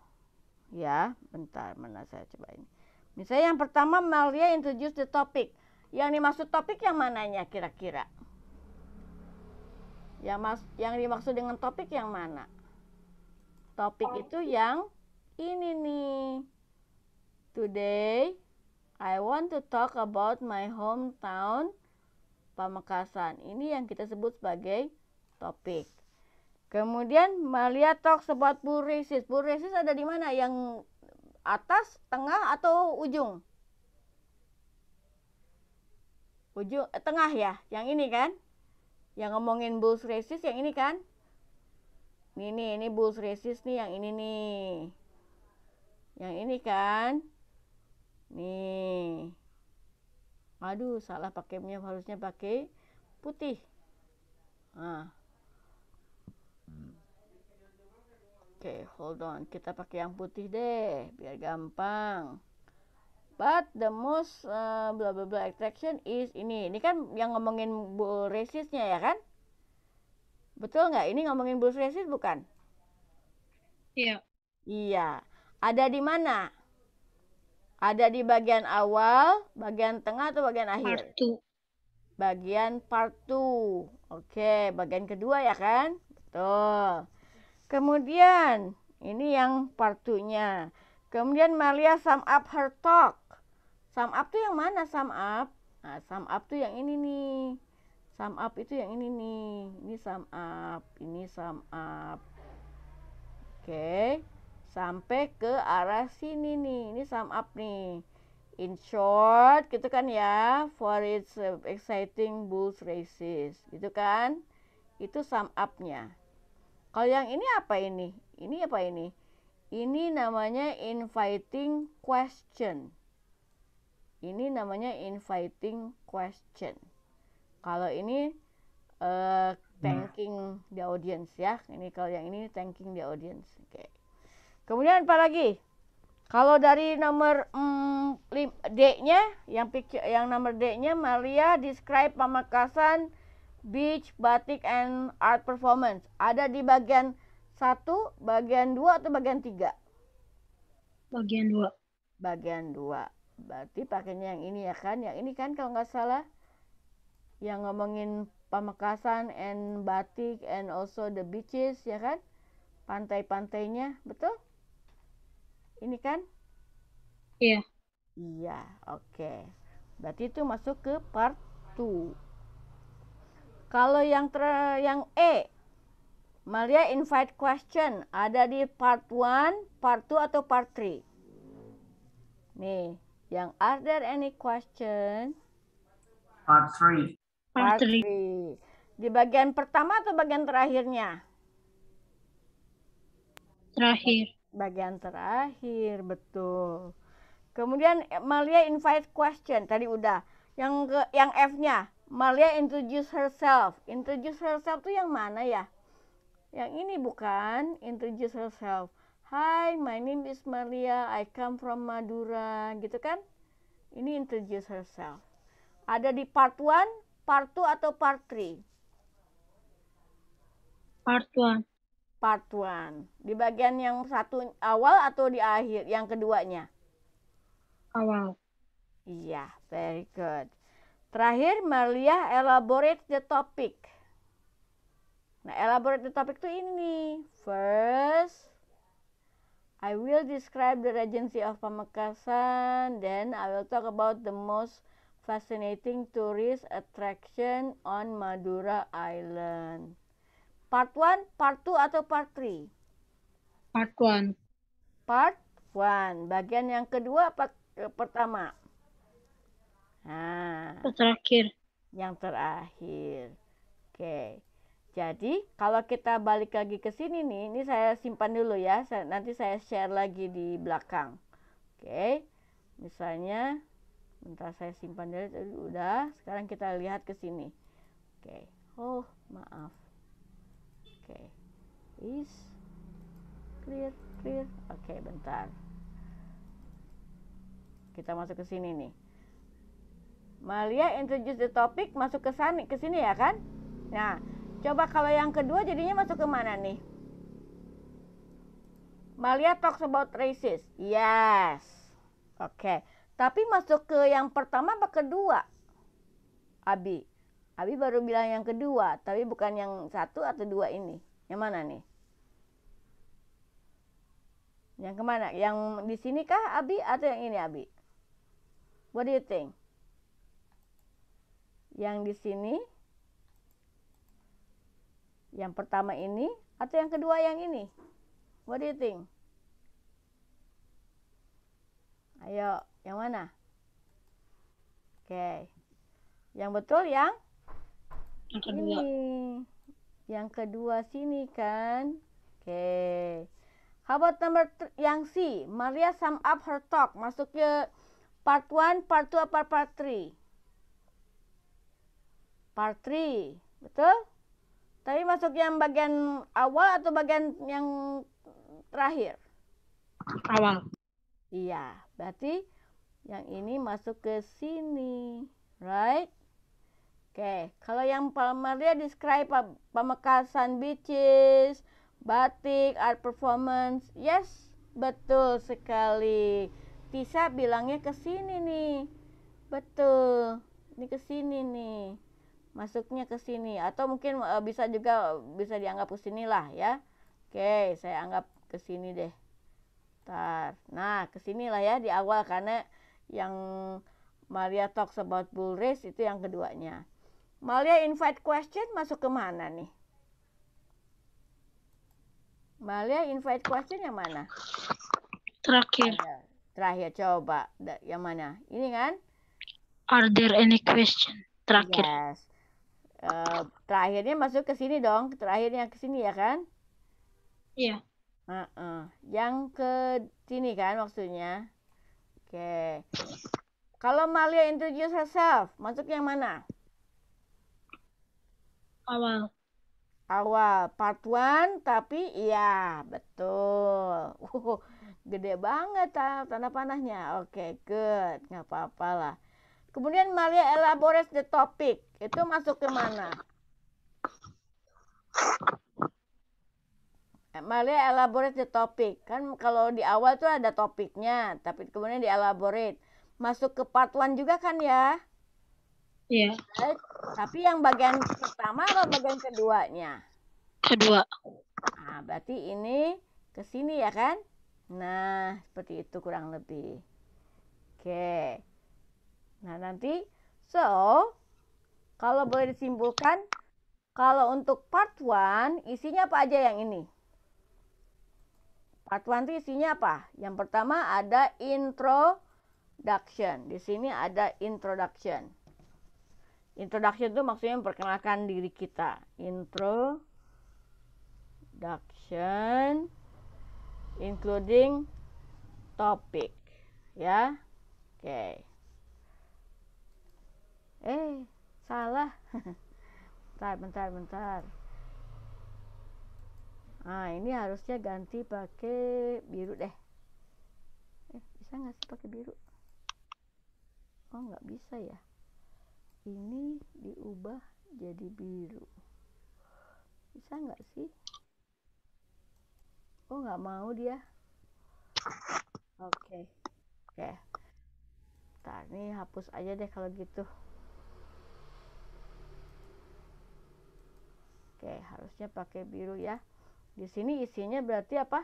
[SPEAKER 1] ya, bentar, mana saya coba ini. Misalnya yang pertama, Maria introduce the topic. Yang dimaksud topik yang mananya kira-kira? Yang dimaksud dengan topik yang mana? Topik itu yang ini nih. Today, I want to talk about my hometown, Pamekasan. Ini yang kita sebut sebagai topik. Kemudian Maria talks about bull races. Bull races ada di mana? Yang atas, tengah, atau ujung? Ujung, tengah ya. Yang ini kan? Yang ngomongin bull races yang ini kan? Ini bull races nih, yang ini nih. Yang ini kan? Nih. Aduh, salah pakainya, harusnya pakai putih. Nah. Oke, hold on. Kita pakai yang putih deh, biar gampang. But the most blah blah blah attraction is ini. Ini kan yang ngomongin bull races-nya ya kan? Betul nggak? Ini ngomongin bull races bukan?
[SPEAKER 2] Iya.
[SPEAKER 1] Iya. Ada di mana? Ada di bagian awal, bagian tengah, atau bagian akhir?
[SPEAKER 2] Part 2.
[SPEAKER 1] Bagian part 2. Oke, bagian kedua ya kan? Betul. Kemudian, ini yang part 2-nya. Kemudian Maria sum up her talk. Sum up tuh yang mana sum up? Nah, sum up tuh yang ini nih. Sum up itu yang ini nih. Ini sum up, ini sum up. Oke. Sampai ke arah sini nih. Ini sum up nih. In short, gitu kan ya. For its exciting bull races. Gitu kan? Itu sum up-nya. Kalau yang ini apa ini? Ini apa ini? Ini namanya inviting question. Ini namanya inviting question. Kalau ini thanking the audience ya. Ini kalau yang ini thanking the audience. Oke. Kemudian apa lagi? Kalau dari nomor D-nya, yang nomor D-nya Maria describe Pamekasan Beach, Batik, and Art Performance. Ada di bagian 1, bagian 2, atau bagian 3?
[SPEAKER 2] Bagian 2.
[SPEAKER 1] Bagian 2. Berarti pakainya yang ini ya kan? Yang ini kan kalau nggak salah. Yang ngomongin Pamekasan and Batik and also the beaches ya kan? Pantai-pantainya, betul? Ini kan?
[SPEAKER 2] Iya.
[SPEAKER 1] Iya, oke. Berarti itu masuk ke part 2. Kalau yang E, Maria invite question, ada di part 1, part 2, atau part 3? Nih, yang are there any question?
[SPEAKER 3] Part 3.
[SPEAKER 1] Part 3. Di bagian pertama atau bagian terakhirnya?
[SPEAKER 2] Terakhir.
[SPEAKER 1] Bagian terakhir, betul. Kemudian Maria invite question, tadi udah. Yang F-nya, Maria introduce herself. Introduce herself tuh yang mana ya? Yang ini bukan, introduce herself. Hi, my name is Maria, I come from Madura, gitu kan? Ini introduce herself. Ada di part 1, part 2, atau part 3?
[SPEAKER 2] Part 1.
[SPEAKER 1] Part 1. Di bagian yang satu awal atau di akhir, yang keduanya?
[SPEAKER 2] Awal.
[SPEAKER 1] Iya, very good. Terakhir, Maria elaborate the topic. Nah, elaborate the topic tuh ini. First, I will describe the Regency of Pamekasan. Then I will talk about the most fascinating tourist attraction on Madura Island. Part 1, Part 2, atau Part 3?
[SPEAKER 2] Part 1.
[SPEAKER 1] Part 1. Bagian yang kedua apa pertama? Nah,
[SPEAKER 2] Terakhir.
[SPEAKER 1] yang terakhir. Oke. Jadi, kalau kita balik lagi ke sini nih, ini saya simpan dulu ya. Nanti saya share lagi di belakang. Oke. Misalnya, bentar saya simpan dulu. Udah, sekarang kita lihat ke sini. Oke. Oh, maaf. Oke. Is clear. Oke, bentar. Kita masuk ke sini nih. Malia introduce the topic, masuk ke sini ya kan? Nah, coba kalau yang kedua jadinya masuk ke mana nih? Malia talks about races. Yes. Oke. Tapi masuk ke yang pertama apa kedua? Abi baru bilang yang kedua, tapi bukan yang satu atau dua ini. Yang mana nih? Yang kemana? Yang di sini kah Abi atau yang ini Abi? What do you think? Yang di sini? Yang pertama ini atau yang kedua yang ini? What do you think? Ayo, yang mana? Oke. Yang betul yang
[SPEAKER 2] kedua.
[SPEAKER 1] ini. Yang kedua sini kan? Oke. How about yang C? Maria sum up her talk. Masuk ke part 1, part 2, apa part 3? Part 3. Betul? Tapi masuk yang bagian awal atau bagian yang terakhir?
[SPEAKER 2] Awal.
[SPEAKER 1] Iya, berarti yang ini masuk ke sini. Right? Oke, kalau yang Maria describe Pamekasan beaches, batik, art performance. Yes, betul sekali. Tisa bilangnya ke sini nih. Betul. Ini ke sini nih. Masuknya ke sini atau mungkin bisa dianggap ke sini lah ya. Oke, saya anggap ke sini deh. Ntar. Nah, ke sinilah ya di awal karena yang Maria talks about bull race itu yang keduanya. Maria invite question masuk ke mana nih? Maria invite question yang mana?
[SPEAKER 2] Terakhir.
[SPEAKER 1] Terakhir coba. Yang mana? Ini kan?
[SPEAKER 2] Are there any question? Terakhir.
[SPEAKER 1] Yes. Terakhirnya masuk ke sini dong. Terakhirnya ke sini ya kan?
[SPEAKER 2] Iya.
[SPEAKER 1] Yang ke sini kan maksudnya. Oke. Kalau Malia introduce herself, masuk yang mana?
[SPEAKER 2] Awal.
[SPEAKER 1] Part 1, tapi iya, betul. Gede banget tanda panahnya. Oke, good. Nggak apa-apa lah. Kemudian Malia elaborate the topic. Itu masuk ke mana? Malia elaborate the topic. Kan kalau di awal tuh ada topiknya, tapi kemudian di elaborate. Masuk ke part 1 juga kan ya?
[SPEAKER 2] Iya.
[SPEAKER 1] Right? Tapi yang bagian pertama atau bagian keduanya?
[SPEAKER 2] Kedua.
[SPEAKER 1] Nah, berarti ini ke sini ya kan? Nah, seperti itu kurang lebih. Oke. Nah, nanti kalau boleh disimpulkan, kalau untuk part 1 isinya apa aja yang ini? Part 1 itu isinya apa? Yang pertama ada introduction. Di sini ada introduction. Introduction itu maksudnya memperkenalkan diri kita. Introduction including topic. Ya. Oke. Salah. Bentar. Nah, ini harusnya ganti pakai biru deh. Bisa nggak sih pakai biru? Oh, nggak bisa ya. Ini diubah jadi biru. Bisa nggak sih? Oh, nggak mau dia. Oke. Ntar, ini hapus aja deh kalau gitu. Oke, harusnya pakai biru ya. Di sini isinya berarti apa?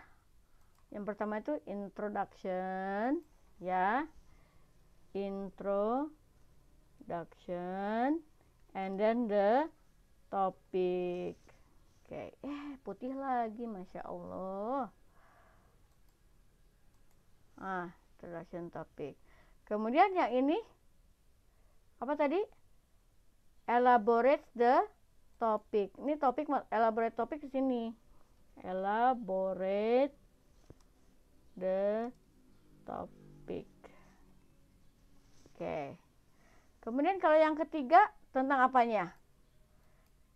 [SPEAKER 1] Yang pertama itu introduction, ya. Introduction, and then the topic. Oke, putih lagi, Masya Allah. Introduction topic. Kemudian yang ini, apa tadi? Elaborate the topic. Ini topik, elaborate topik di sini. Elaborate the topic. Oke. Kemudian kalau yang ketiga, tentang apanya?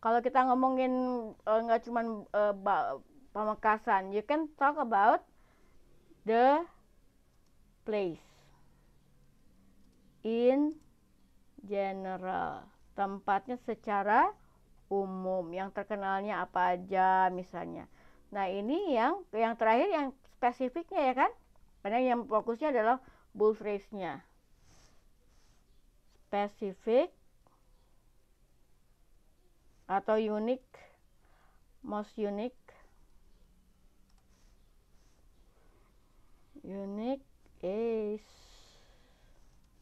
[SPEAKER 1] Kalau kita ngomongin nggak cuma pamekasan, you can talk about the place in general, tempatnya secara umum, yang terkenalnya apa aja misalnya. Nah ini yang terakhir yang spesifiknya ya kan, karena yang fokusnya adalah bull phrase-nya. Spesifik atau unique, most unique. Unique is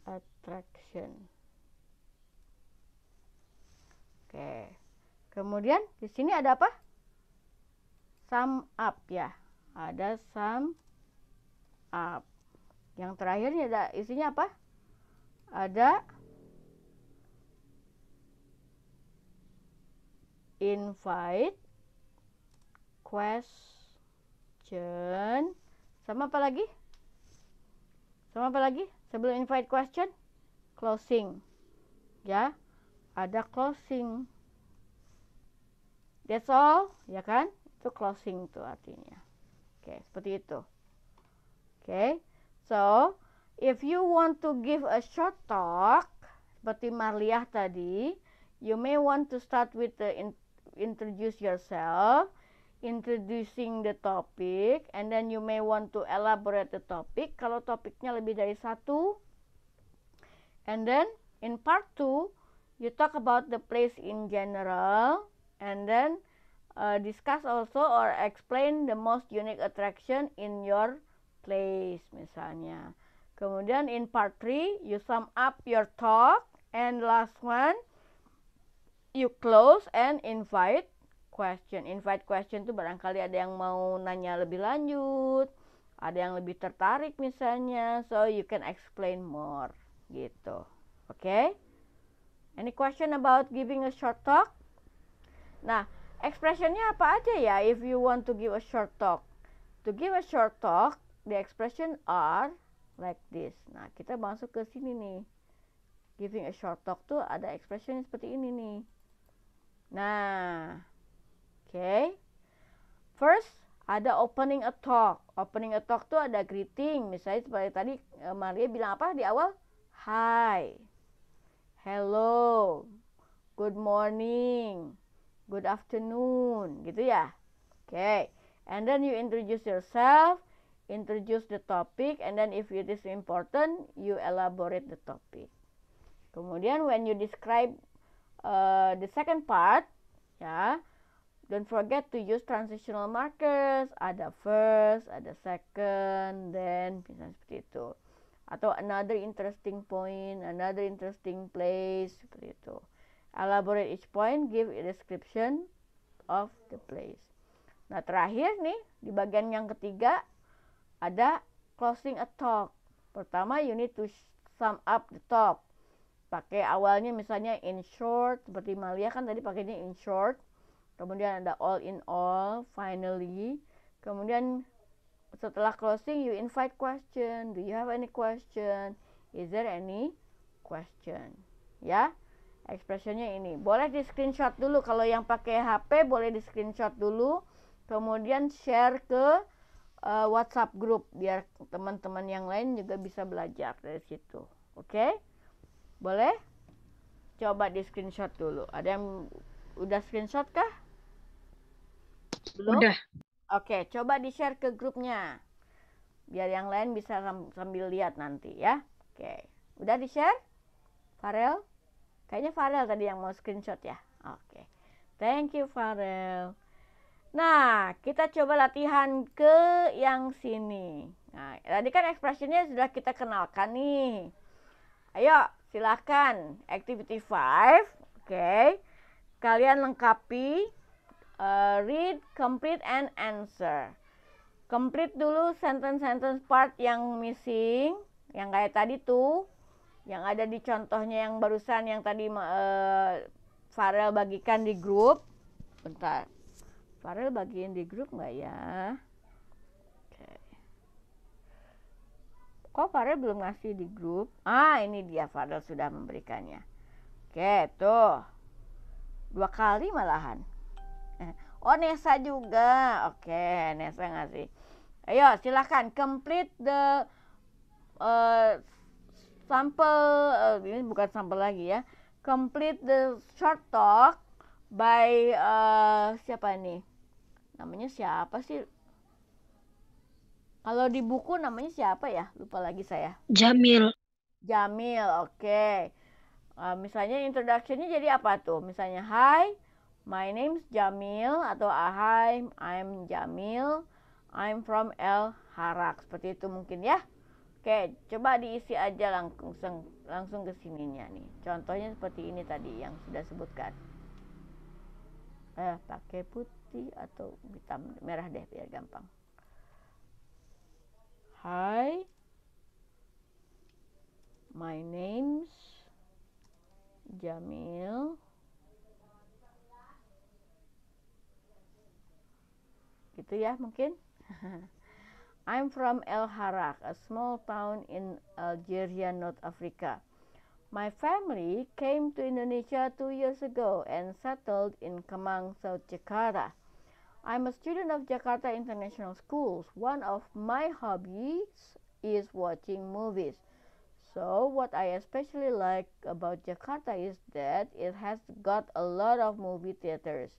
[SPEAKER 1] attraction. Oke. Kemudian di sini ada apa? Sum up ya. Ada sum up. Yang terakhir ini ada isinya apa? Ada invite, question, sama apa lagi? Sama apa lagi? Sebelum invite question, closing. Ya, ada closing. That's all, ya kan? Itu closing tuh artinya. Oke, seperti itu. Oke. So, if you want to give a short talk, seperti Marliah tadi, you may want to start with the introduce yourself, introducing the topic, and then you may want to elaborate the topic kalau topiknya lebih dari satu. And then in part 2 you talk about the place in general, and then discuss also or explain the most unique attraction in your place misalnya. Kemudian in part 3 you sum up your talk, and last one you close and invite question. Invite question itu barangkali ada yang mau nanya lebih lanjut, ada yang lebih tertarik misalnya, so you can explain more gitu. Oke? Any question about giving a short talk? Nah, expressionnya apa aja ya if you want to give a short talk? To give a short talk, the expression are like this. Nah, kita masuk ke sini nih. Giving a short talk tuh ada expression seperti ini nih. Nah, oke. First, ada opening a talk. Opening a talk tuh ada greeting. Misalnya seperti tadi Maria bilang apa di awal? Hi, hello, good morning, good afternoon, gitu ya. Oke. And then you introduce yourself, introduce the topic, and then if it is important, you elaborate the topic. Kemudian when you describe the second part, ya, don't forget to use transitional markers. Ada first, ada second, then misalnya seperti itu. Atau another interesting point, another interesting place, seperti itu. Elaborate each point, give a description of the place. Nah, terakhir nih, di bagian yang ketiga, ada closing a talk. Pertama, you need to sum up the talk. Pakai awalnya misalnya in short, seperti Malia kan tadi pakainya in short. Kemudian ada all in all, finally. Kemudian setelah closing, you invite question. Do you have any question? Is there any question? Ya, expressionnya ini. Boleh di screenshot dulu. Kalau yang pakai HP, boleh di screenshot dulu. Kemudian share ke WhatsApp group. Biar teman-teman yang lain juga bisa belajar dari situ. Oke? Boleh? Coba di screenshot dulu. Ada yang udah screenshot kah? Belum?
[SPEAKER 2] Udah.
[SPEAKER 1] Oke, coba di-share ke grupnya. Biar yang lain bisa sambil lihat nanti ya. Oke. Udah di-share? Farel? Kayaknya Farel tadi yang mau screenshot ya. Oke. Thank you, Farel. Nah, kita coba latihan ke yang sini. Nah, tadi kan expressionnya sudah kita kenalkan nih. Ayo, silakan. Activity 5. Oke. Kalian lengkapi. Read, complete, and answer. Complete dulu sentence-sentence part yang missing. Yang kayak tadi tuh. Yang ada di contohnya yang barusan yang tadi Farel bagikan di grup. Bentar. Farel bagiin di grup nggak ya? Oke. Kok Farel belum ngasih di grup? Ah, ini dia Farel sudah memberikannya. Oke, tuh. 2 kali malahan. Oh, Nesa juga. Oke, Nesa ngasih. Ayo, silahkan complete the sample. Ini bukan sampel lagi ya. Complete the short talk by siapa nih? Namanya siapa sih? Kalau di buku namanya siapa ya? Lupa lagi saya.
[SPEAKER 2] Jamil.
[SPEAKER 1] Jamil, oke. Misalnya introduction-nya jadi apa tuh? Misalnya, hi, my name's Jamil. Atau hi, I'm Jamil. I'm from El Harak. Seperti itu mungkin ya. Oke, coba diisi aja langsung ke sininya nih. Contohnya seperti ini tadi yang sudah sebutkan. Pakai putih atau hitam, merah deh biar gampang. Hi, my name's Jamil. Gitu ya mungkin. I'm from El Harak, a small town in Algeria, North Africa. My family came to Indonesia 2 years ago and settled in Kemang, South Jakarta. I'm a student of Jakarta International Schools. One of my hobbies is watching movies. So what I especially like about Jakarta is that it has got a lot of movie theaters,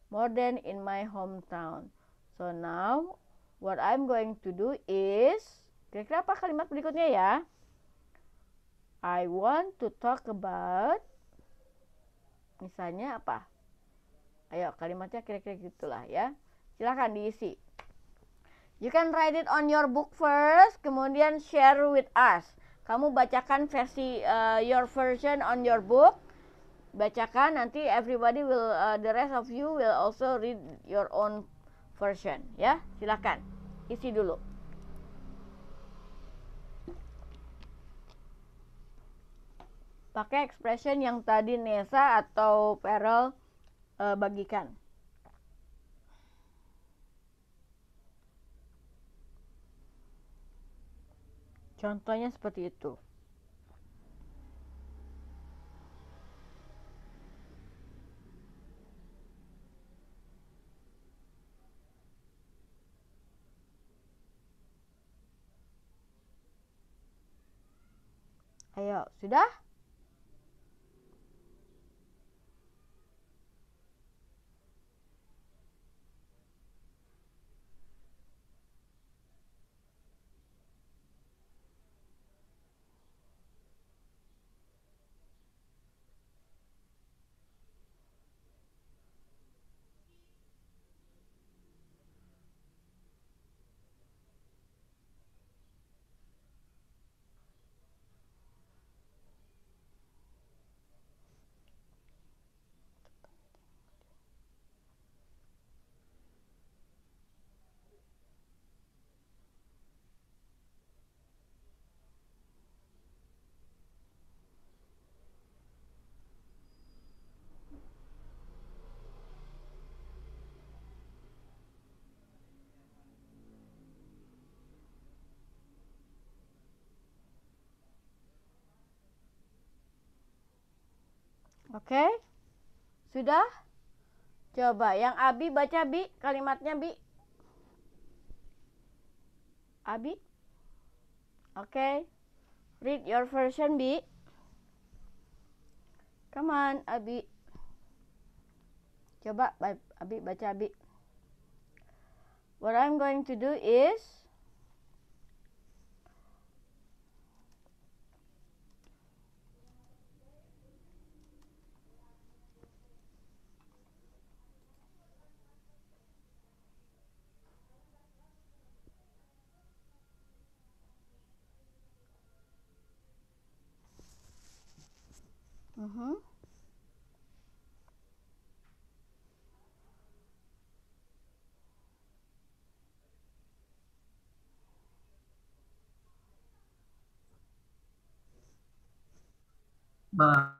[SPEAKER 1] more than in my hometown. So now what I'm going to do is, kira-kira apa kalimat berikutnya ya? I want to talk about, misalnya apa? Ayo kalimatnya kira-kira gitulah ya. Silahkan diisi. You can write it on your book first, kemudian share with us. Kamu bacakan versi your version on your book. Bacakan, nanti everybody will, the rest of you will also read your own version ya. Silahkan isi dulu. Pakai expression yang tadi Nesa atau Farel bagikan. Contohnya seperti itu. Ayo, sudah? Oke? Sudah? Coba yang Abi baca, Bi, kalimatnya, Bi. Abi? Oke. Read your version, Bi. Come on, Abi. Coba Abi baca, Abi. What I'm going to do is Mhm.
[SPEAKER 3] But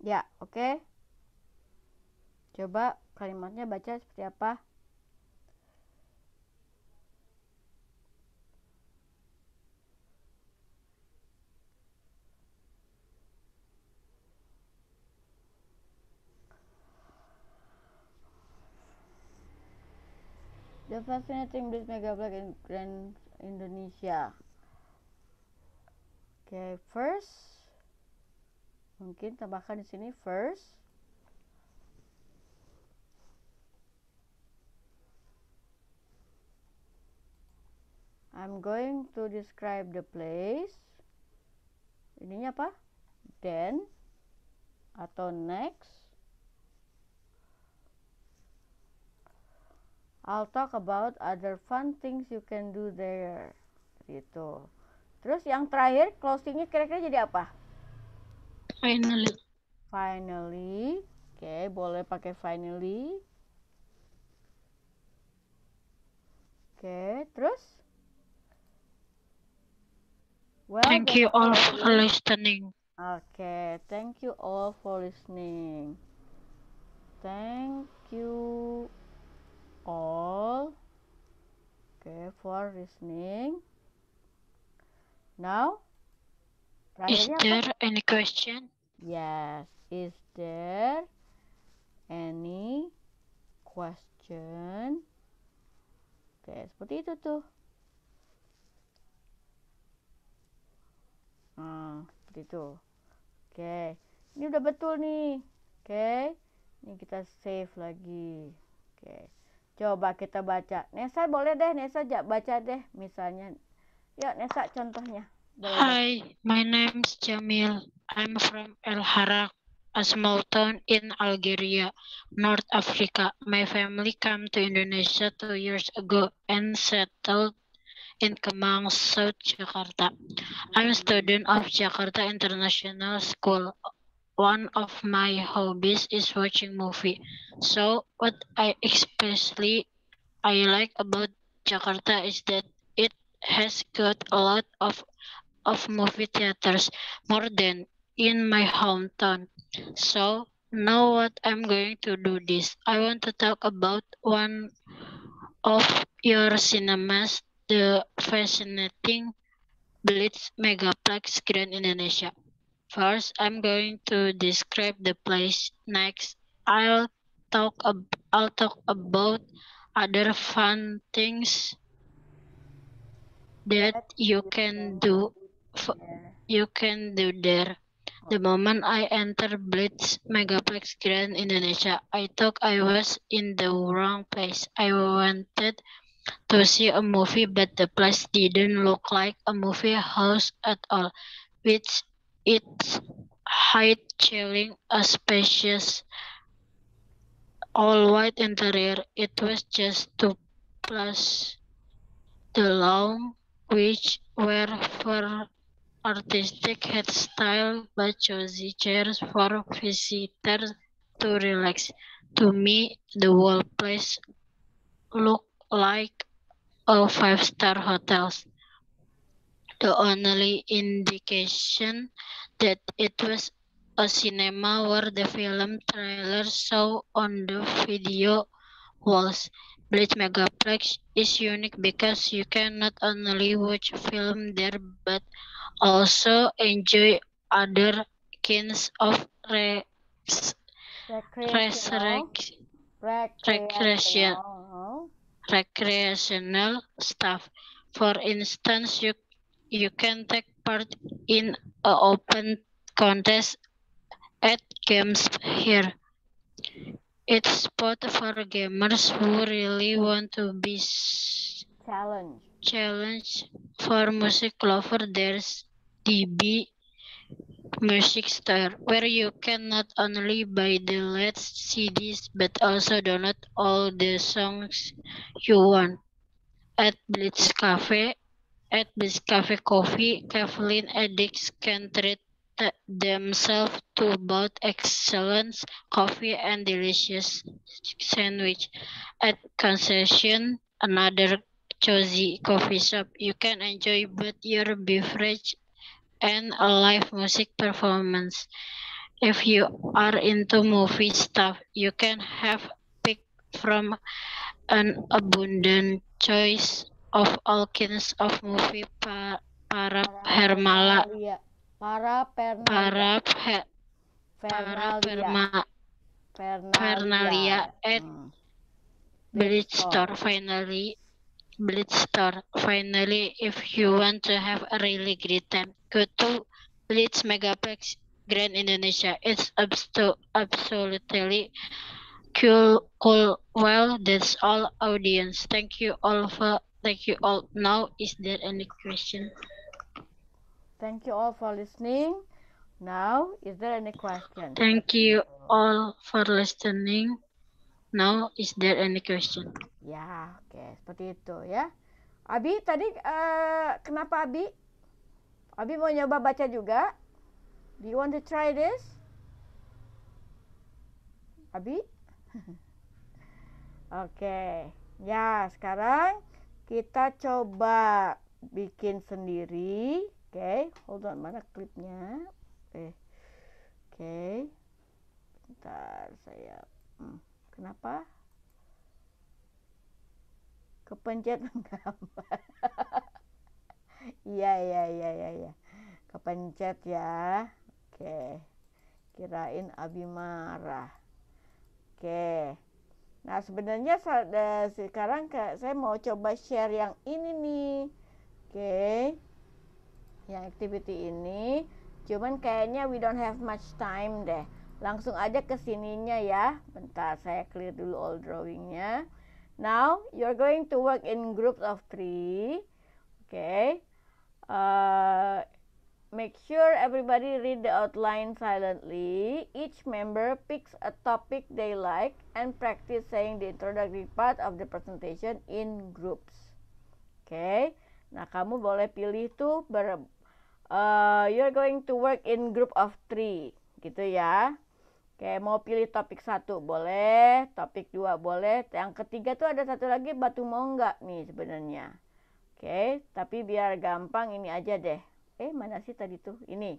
[SPEAKER 1] Ya, oke. Coba kalimatnya baca seperti apa? The fascinating Blitz Mega Black in Grand Indonesia. Oke, first. Mungkin tambahkan di sini first. I'm going to describe the place. Ininya apa? Then atau next. I'll talk about other fun things you can do there. Gitu. Terus yang terakhir closingnya kira-kira jadi apa?
[SPEAKER 2] Finally.
[SPEAKER 1] Finally. Oke, boleh pakai finally. Oke, terus? Well,
[SPEAKER 2] Thank you
[SPEAKER 1] that's
[SPEAKER 2] all
[SPEAKER 1] all.
[SPEAKER 2] for listening.
[SPEAKER 1] Oke, thank you all for listening. Thank you all. Okay, for listening. Now,
[SPEAKER 2] Is
[SPEAKER 1] terakhirnya
[SPEAKER 2] there
[SPEAKER 1] apa?
[SPEAKER 2] any question?
[SPEAKER 1] Yes. Is there any question? Oke, seperti itu tuh. Seperti itu. Oke, ini udah betul nih. Oke, ini kita save lagi. Oke, coba kita baca. Nesa boleh deh, Nesa baca deh misalnya. Yuk, Nesa contohnya. Boleh baca.
[SPEAKER 2] Hi, my name's Jamil. I'm from El Harak, a small town in Algeria, North Africa. My family came to Indonesia 2 years ago and settled in Kemang, South Jakarta. I'm a student of Jakarta International School. One of my hobbies is watching movie. So what I like about Jakarta is that it has got a lot of movie theaters, more than in my hometown. So now what I'm going to do this. I want to talk about one of your cinemas, the fascinating Blitz Megaplex Grand Indonesia. First, I'm going to describe the place. Next, I'll talk about other fun things that you can do there. The moment I entered Blitz Megaplex Grand Indonesia, I thought I was in the wrong place. I wanted to see a movie, but the place didn't look like a movie house at all. With its height chilling, a spacious all-white interior, it was just 2 plus the lawn, which were for artistic headstyle but cozy chairs for visitors to relax. To me, the whole place looked like a 5-star hotel. The only indication that it was a cinema were the film trailers shown on the video walls. Blitz Megaplex is unique because you can not only watch film there but also enjoy other kinds of recreational stuff. For instance, you can take part in an open contest at games here. It's spot for gamers who really want to be challenged. For music lover, there's DB Music Store, where you can not only buy the latest CDs but also download all the songs you want. At Blitz Cafe Coffee, Kathleen addicts can treat themselves to both excellent coffee and delicious sandwich. At Concession, another cozy coffee shop, you can enjoy both your beverage and a live music performance. If you are into movie stuff, you can have pick from an abundant choice of all kinds of movie para Hermala
[SPEAKER 1] Para Pernalia.
[SPEAKER 2] Para
[SPEAKER 1] Fernalia.
[SPEAKER 2] Fernalia at Blitz Store. Finally, if you want to have a really great time, go to Blitz Megaplex Grand Indonesia. It's absolutely cool. Well, that's all, audience. Thank you all. Now, is there any question?
[SPEAKER 1] Thank you all for listening. Now, is there any question?
[SPEAKER 2] Thank you all for listening. Now, is there any question?
[SPEAKER 1] Ya, oke, seperti itu ya. Abi tadi kenapa Abi? Abi mau nyoba baca juga? Do you want to try this? Abi? Oke. Ya, sekarang kita coba bikin sendiri. Oke, hold on, mana klipnya? Oke. Bentar, saya kenapa? Kepencet gambar. Iya. Kepencet ya. Oke. Kirain Abi marah. Oke. Nah, sebenarnya sekarang saya mau coba share yang ini nih. Oke. Yang activity ini. Cuman kayaknya we don't have much time deh. Langsung aja ke sininya ya. Bentar, saya clear dulu all drawingnya. Now, you're going to work in groups of 3. Okay. Make sure everybody read the outline silently. Each member picks a topic they like and practice saying the introductory part of the presentation in groups. Okay. Nah, kamu boleh pilih tuh you're going to work in group of 3. Gitu ya. Oke, mau pilih topik 1 boleh, topik 2 boleh. Yang ketiga tuh ada satu lagi batu monggak nih sebenarnya. Oke, tapi biar gampang ini aja deh. Mana sih tadi tuh? Ini.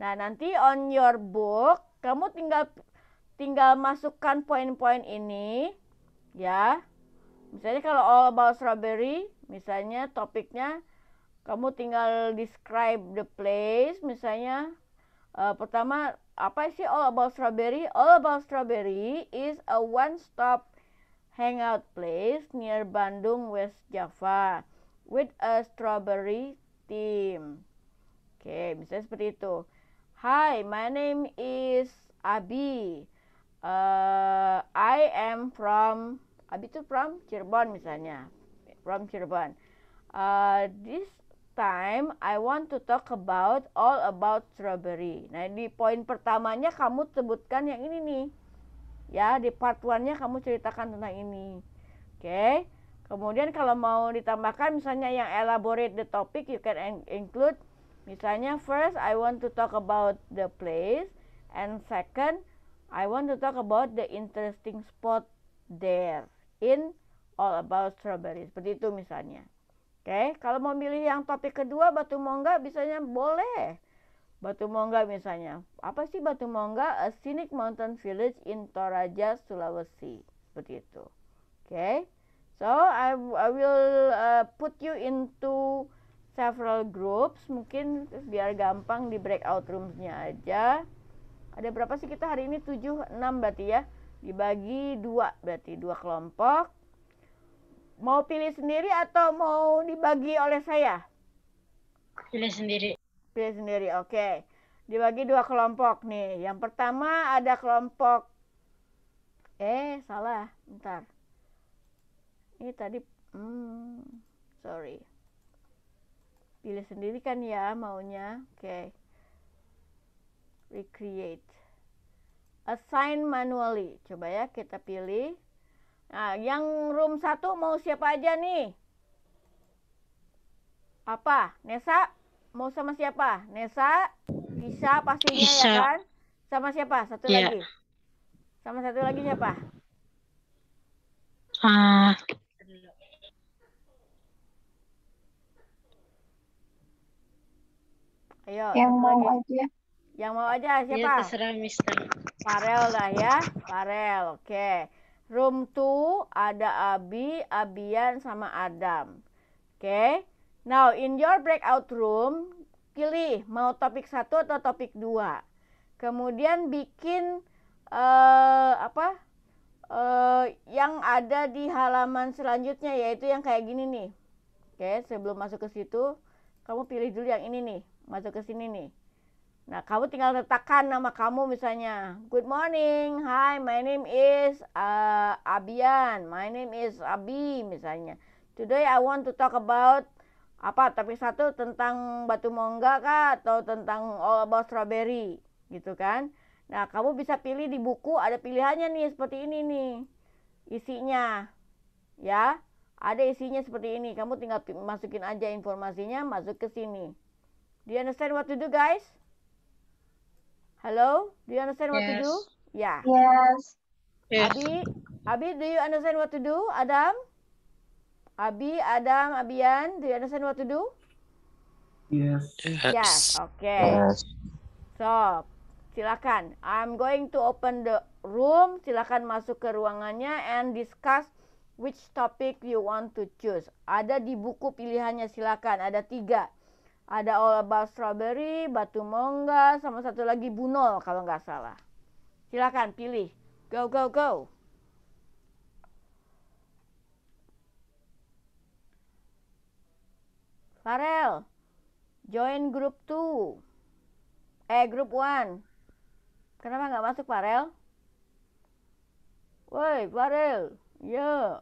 [SPEAKER 1] Nah, nanti on your book kamu tinggal masukkan poin-poin ini ya. Misalnya kalau all about strawberry, misalnya topiknya kamu tinggal describe the place, misalnya pertama apa sih all about strawberry? All about strawberry is a one-stop hangout place near Bandung, West Java with a strawberry theme. Oke, misalnya seperti itu. Hi, my name is Abi. I am from Abi itu from Cirebon misalnya. From Cirebon. This time I want to talk about all about strawberry. Nah, di poin pertamanya kamu sebutkan yang ini nih. Ya, di part 1-nya kamu ceritakan tentang ini. Oke. Kemudian kalau mau ditambahkan misalnya yang elaborate the topic, you can include misalnya first I want to talk about the place and second I want to talk about the interesting spot there in all about strawberry. Seperti itu misalnya. Oke, kalau mau pilih yang topik kedua Batu Mongga bisanya boleh. Batu Mongga misalnya. Apa sih Batu Mongga? A scenic mountain village in Toraja, Sulawesi. Seperti itu. Oke. So, I will put you into several groups. Mungkin biar gampang di breakout rooms-nya aja. Ada berapa sih kita hari ini? 7, 6 berarti ya. Dibagi 2 berarti 2 kelompok. Mau pilih sendiri atau mau dibagi oleh saya?
[SPEAKER 2] Pilih sendiri.
[SPEAKER 1] Pilih sendiri, oke. Dibagi 2 kelompok nih. Yang pertama ada kelompok salah, bentar. Ini tadi sorry. Pilih sendiri kan ya maunya. Oke. Recreate. Assign manually. Coba ya kita pilih. Nah, yang room 1 mau siapa aja nih? Apa? Nesa? Mau sama siapa? Nesa? Isa pastinya ya
[SPEAKER 2] Isa.
[SPEAKER 1] kan? Sama siapa? Satu
[SPEAKER 2] Ya.
[SPEAKER 1] lagi. Sama satu lagi siapa?
[SPEAKER 2] Ah,
[SPEAKER 1] Ayo,
[SPEAKER 4] Yang
[SPEAKER 1] satu
[SPEAKER 4] mau
[SPEAKER 1] lagi.
[SPEAKER 4] aja.
[SPEAKER 1] Yang mau aja
[SPEAKER 2] ya
[SPEAKER 1] siapa?
[SPEAKER 2] terserah Mister.
[SPEAKER 1] Farel dah ya. Farel, oke. Room 2 ada Abi, Abian sama Adam. Oke. Now, in your breakout room, pilih mau topik 1 atau topik 2. Kemudian bikin yang ada di halaman selanjutnya, yaitu yang kayak gini nih. Oke, sebelum masuk ke situ, kamu pilih dulu yang ini nih, masuk ke sini nih. Nah, kamu tinggal letakkan nama kamu misalnya. Good morning, hi, my name is Abian, my name is Abi misalnya. Today I want to talk about apa? Topik 1 tentang batu mongga kah atau tentang all about strawberry gitu kan? Nah, kamu bisa pilih di buku, ada pilihannya nih seperti ini nih. Isinya. Ya. Ada isinya seperti ini. Kamu tinggal masukin aja informasinya, masuk ke sini. Do you understand what to do, guys? Hello? Do you understand what to do? Yeah.
[SPEAKER 4] Yes.
[SPEAKER 2] Yes.
[SPEAKER 1] Abi, do you understand what to do? Adam? Abi, Adam, Abian, do you understand what to do?
[SPEAKER 3] Yes.
[SPEAKER 1] Yes. Okay.
[SPEAKER 5] Yes.
[SPEAKER 1] So, silakan. I'm going to open the room. Silakan masuk ke ruangannya and discuss which topic you want to choose. Ada di buku pilihannya, silakan. Ada 3. Ada all about strawberry, batu mongga, sama satu lagi bunol kalau nggak salah. Silakan pilih. Go, go, go. Farel, join group 2. Group 1. Kenapa nggak masuk, Farel? Woi, Farel. Ya.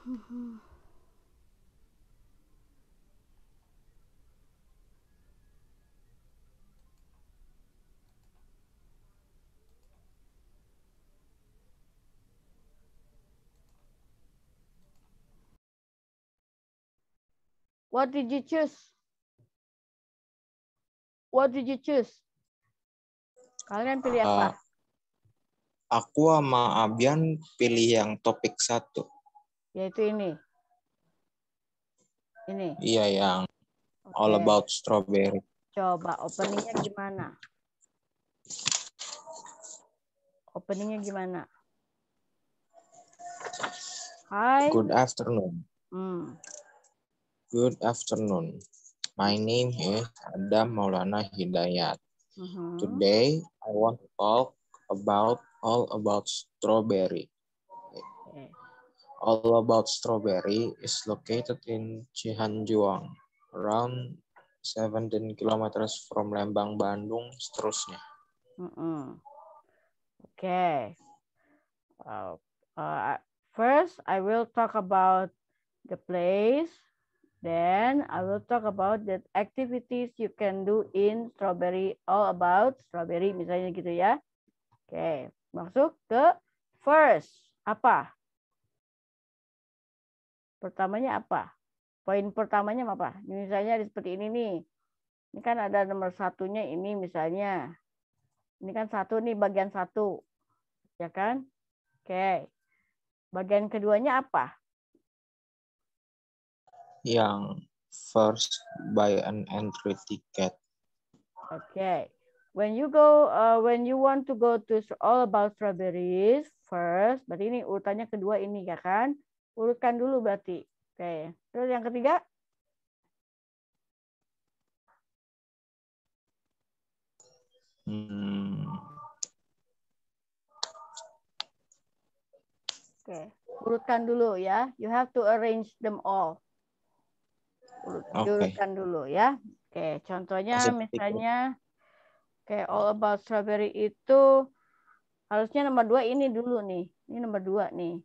[SPEAKER 1] What did you choose? What did you choose? Kalian pilih apa?
[SPEAKER 5] Aku sama Abian pilih yang topik 1.
[SPEAKER 1] Yaitu ini. Ini.
[SPEAKER 5] Iya, yang All
[SPEAKER 1] Oke.
[SPEAKER 5] About Strawberry.
[SPEAKER 1] Coba openingnya gimana? Openingnya gimana? Hai.
[SPEAKER 5] Good afternoon. Good afternoon. My name is Adam Maulana Hidayat. Today, I want to talk about All About Strawberry.
[SPEAKER 1] Okay.
[SPEAKER 5] All About Strawberry is located in Cihanjuang, around 17 kilometers from Lembang, Bandung, seterusnya.
[SPEAKER 1] Okay. First, I will talk about the place. Then, I will talk about the activities you can do in Strawberry, All About Strawberry, misalnya gitu ya. Oke, masuk ke first. Apa? Pertamanya apa? Poin pertamanya apa? Misalnya seperti ini nih. Ini kan ada nomor satunya ini misalnya. Ini kan satu nih, bagian 1. Ya kan? Oke. Bagian keduanya apa?
[SPEAKER 5] Yang first buy an entry ticket.
[SPEAKER 1] Okay. When you want to go to All About Strawberries first, berarti ini urutannya kedua ini ya kan? Urutkan dulu berarti. Oke. Terus yang ketiga? Oke. Urutkan dulu ya. You have to arrange them all. Urutkan dulu ya. Oke, contohnya misalnya All About Strawberry itu harusnya nomor 2 ini dulu nih. Ini nomor 2 nih.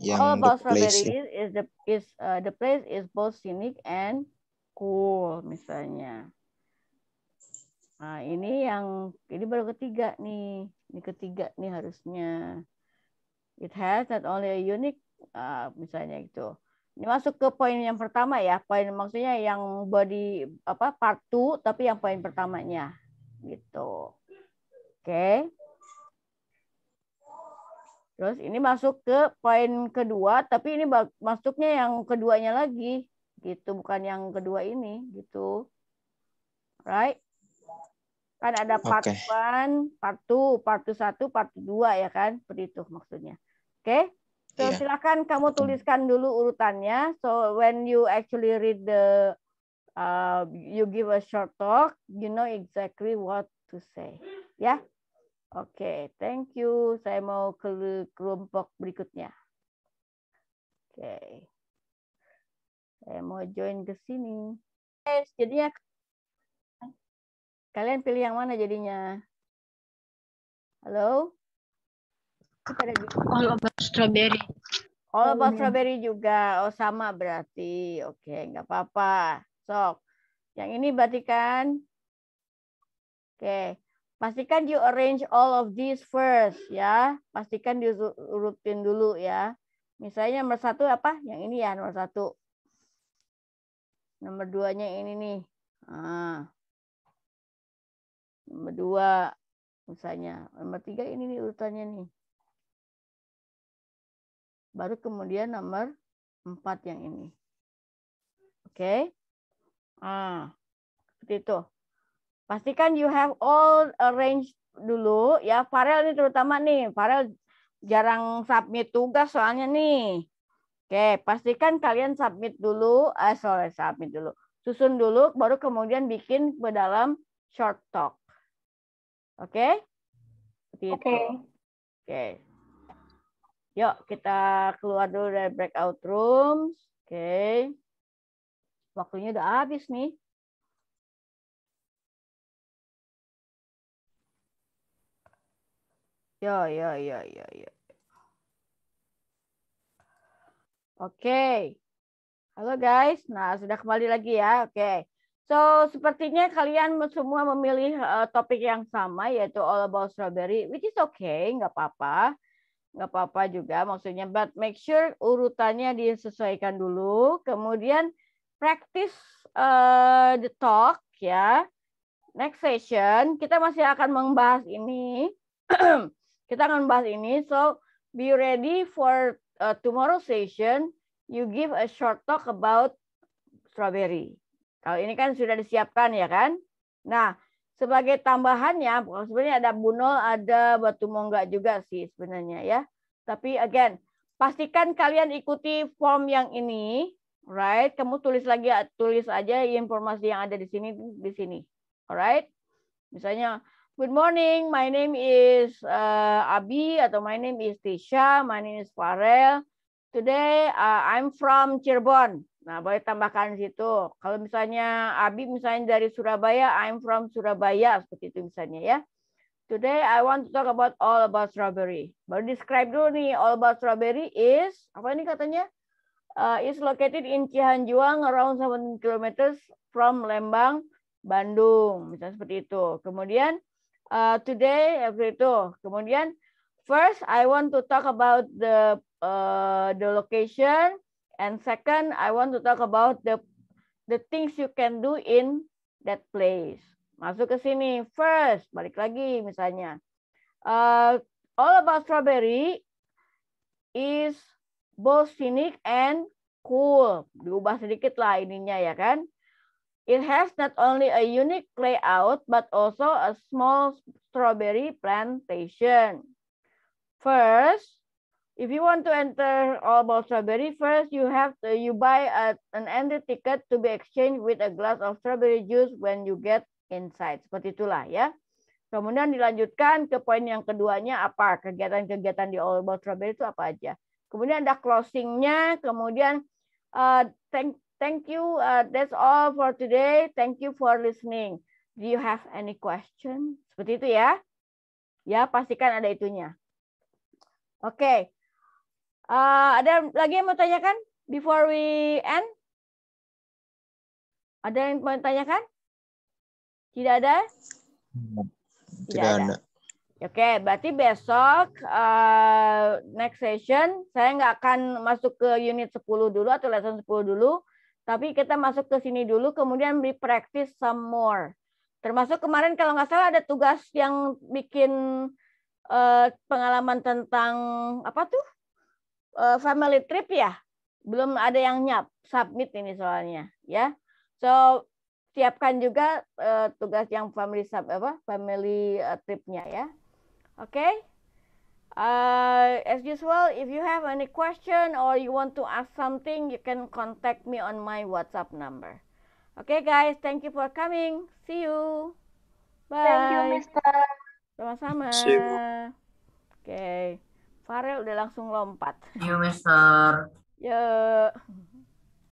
[SPEAKER 5] Yang
[SPEAKER 1] All About Strawberry
[SPEAKER 5] ya.
[SPEAKER 1] the place is both scenic and cool misalnya. Nah, ini baru ketiga nih. Ini ketiga nih harusnya. It has not only a unique misalnya gitu. Ini masuk ke poin yang pertama ya. Poin maksudnya yang body part 2 tapi yang poin pertamanya gitu. Oke. Terus ini masuk ke poin kedua tapi ini masuknya yang keduanya lagi gitu, bukan yang kedua ini gitu. Right? Kan ada part 1, part 2, part 1, part 2 ya kan? Seperti itu maksudnya. Oke? So, silakan kamu tuliskan dulu urutannya. So, when you actually read you give a short talk, you know exactly what to say. Ya? Oke, thank you. Saya mau ke kelompok berikutnya. Oke. Saya mau join ke sini. Jadinya kalian pilih yang mana jadinya? Halo?
[SPEAKER 2] All About Strawberry.
[SPEAKER 1] All About Strawberry juga. Oh, sama berarti. Oke, nggak apa-apa. Sok. Yang ini berarti kan? Oke. Pastikan you arrange all of these first ya. Pastikan diurutin dulu ya. Misalnya nomor 1 apa? Yang ini ya, nomor 1. Nomor 2-nya ini nih. Nomor 2 misalnya. Nomor 3 ini nih urutannya nih. Baru kemudian nomor 4 yang ini. Oke. Seperti itu. Pastikan you have all arranged dulu. Ya, Farel ini terutama nih. Farel jarang submit tugas soalnya nih. Oke, pastikan kalian submit dulu. Submit dulu. Susun dulu, baru kemudian bikin ke dalam short talk. Oke? Seperti itu. Oke. Yuk, kita keluar dulu dari breakout rooms. Oke. Waktunya udah habis nih. Yo. Oke. Halo guys. Nah, sudah kembali lagi ya. Oke. So, sepertinya kalian semua memilih topik yang sama, yaitu all about strawberry, which is okay, nggak apa-apa. Nggak apa-apa juga maksudnya, but make sure urutannya disesuaikan dulu. Kemudian practice the talk ya. Next session, kita masih akan membahas ini. Kita akan membahas ini, so be ready for tomorrow session. You give a short talk about strawberry. Kalau ini kan sudah disiapkan ya kan. Nah, sebagai tambahannya, sebenarnya ada bunol, ada batu monggak juga sih sebenarnya ya. Tapi again, pastikan kalian ikuti form yang ini, right? Kamu tulis aja informasi yang ada di sini. Alright? Misalnya, good morning, my name is Abi, atau my name is Tisha, my name is Farel. Today I'm from Cirebon. Nah, boleh tambahkan di situ. Kalau misalnya Abi misalnya dari Surabaya, I'm from Surabaya, seperti itu misalnya ya. Today I want to talk about all about strawberry. Baru describe dulu nih, all about strawberry is, apa ini katanya? Is located in Cihanjuang, around 7 kilometers from Lembang, Bandung. Misalnya seperti itu. Kemudian, today, seperti itu. Kemudian, first, I want to talk about the location. And second, I want to talk about the things you can do in that place. Masuk ke sini. First, balik lagi misalnya. All about strawberry is both scenic and cool. Diubah sedikit lah ininya ya kan. It has not only a unique layout, but also a small strawberry plantation. First, if you want to enter all about strawberry, first you buy an entry ticket to be exchanged with a glass of strawberry juice when you get inside. Seperti itulah ya. Kemudian dilanjutkan ke poin yang keduanya, apa kegiatan-kegiatan di all about strawberry itu apa aja. Kemudian ada closingnya. Kemudian thank you. That's all for today. Thank you for listening. Do you have any question? Seperti itu ya. Ya, pastikan ada itunya. Oke. Ada lagi yang mau tanyakan before we end? Ada yang mau tanyakan? Tidak ada?
[SPEAKER 5] Tidak ada.
[SPEAKER 1] Oke, berarti besok next session saya nggak akan masuk ke unit 10 dulu atau lesson 10 dulu, tapi kita masuk ke sini dulu, kemudian we practice some more. Termasuk kemarin kalau nggak salah ada tugas yang bikin pengalaman tentang apa tuh? Family trip ya, belum ada yang submit ini soalnya ya. So siapkan juga tugas yang family tripnya ya. Oke. As usual, if you have any question or you want to ask something, you can contact me on my WhatsApp number. Okay guys, thank you for coming. See you. Bye.
[SPEAKER 4] Thank you, Mister.
[SPEAKER 1] Sama-sama.
[SPEAKER 5] See you.
[SPEAKER 1] Oke. Farel udah langsung lompat.
[SPEAKER 3] See you, Mister.
[SPEAKER 1] Yuk.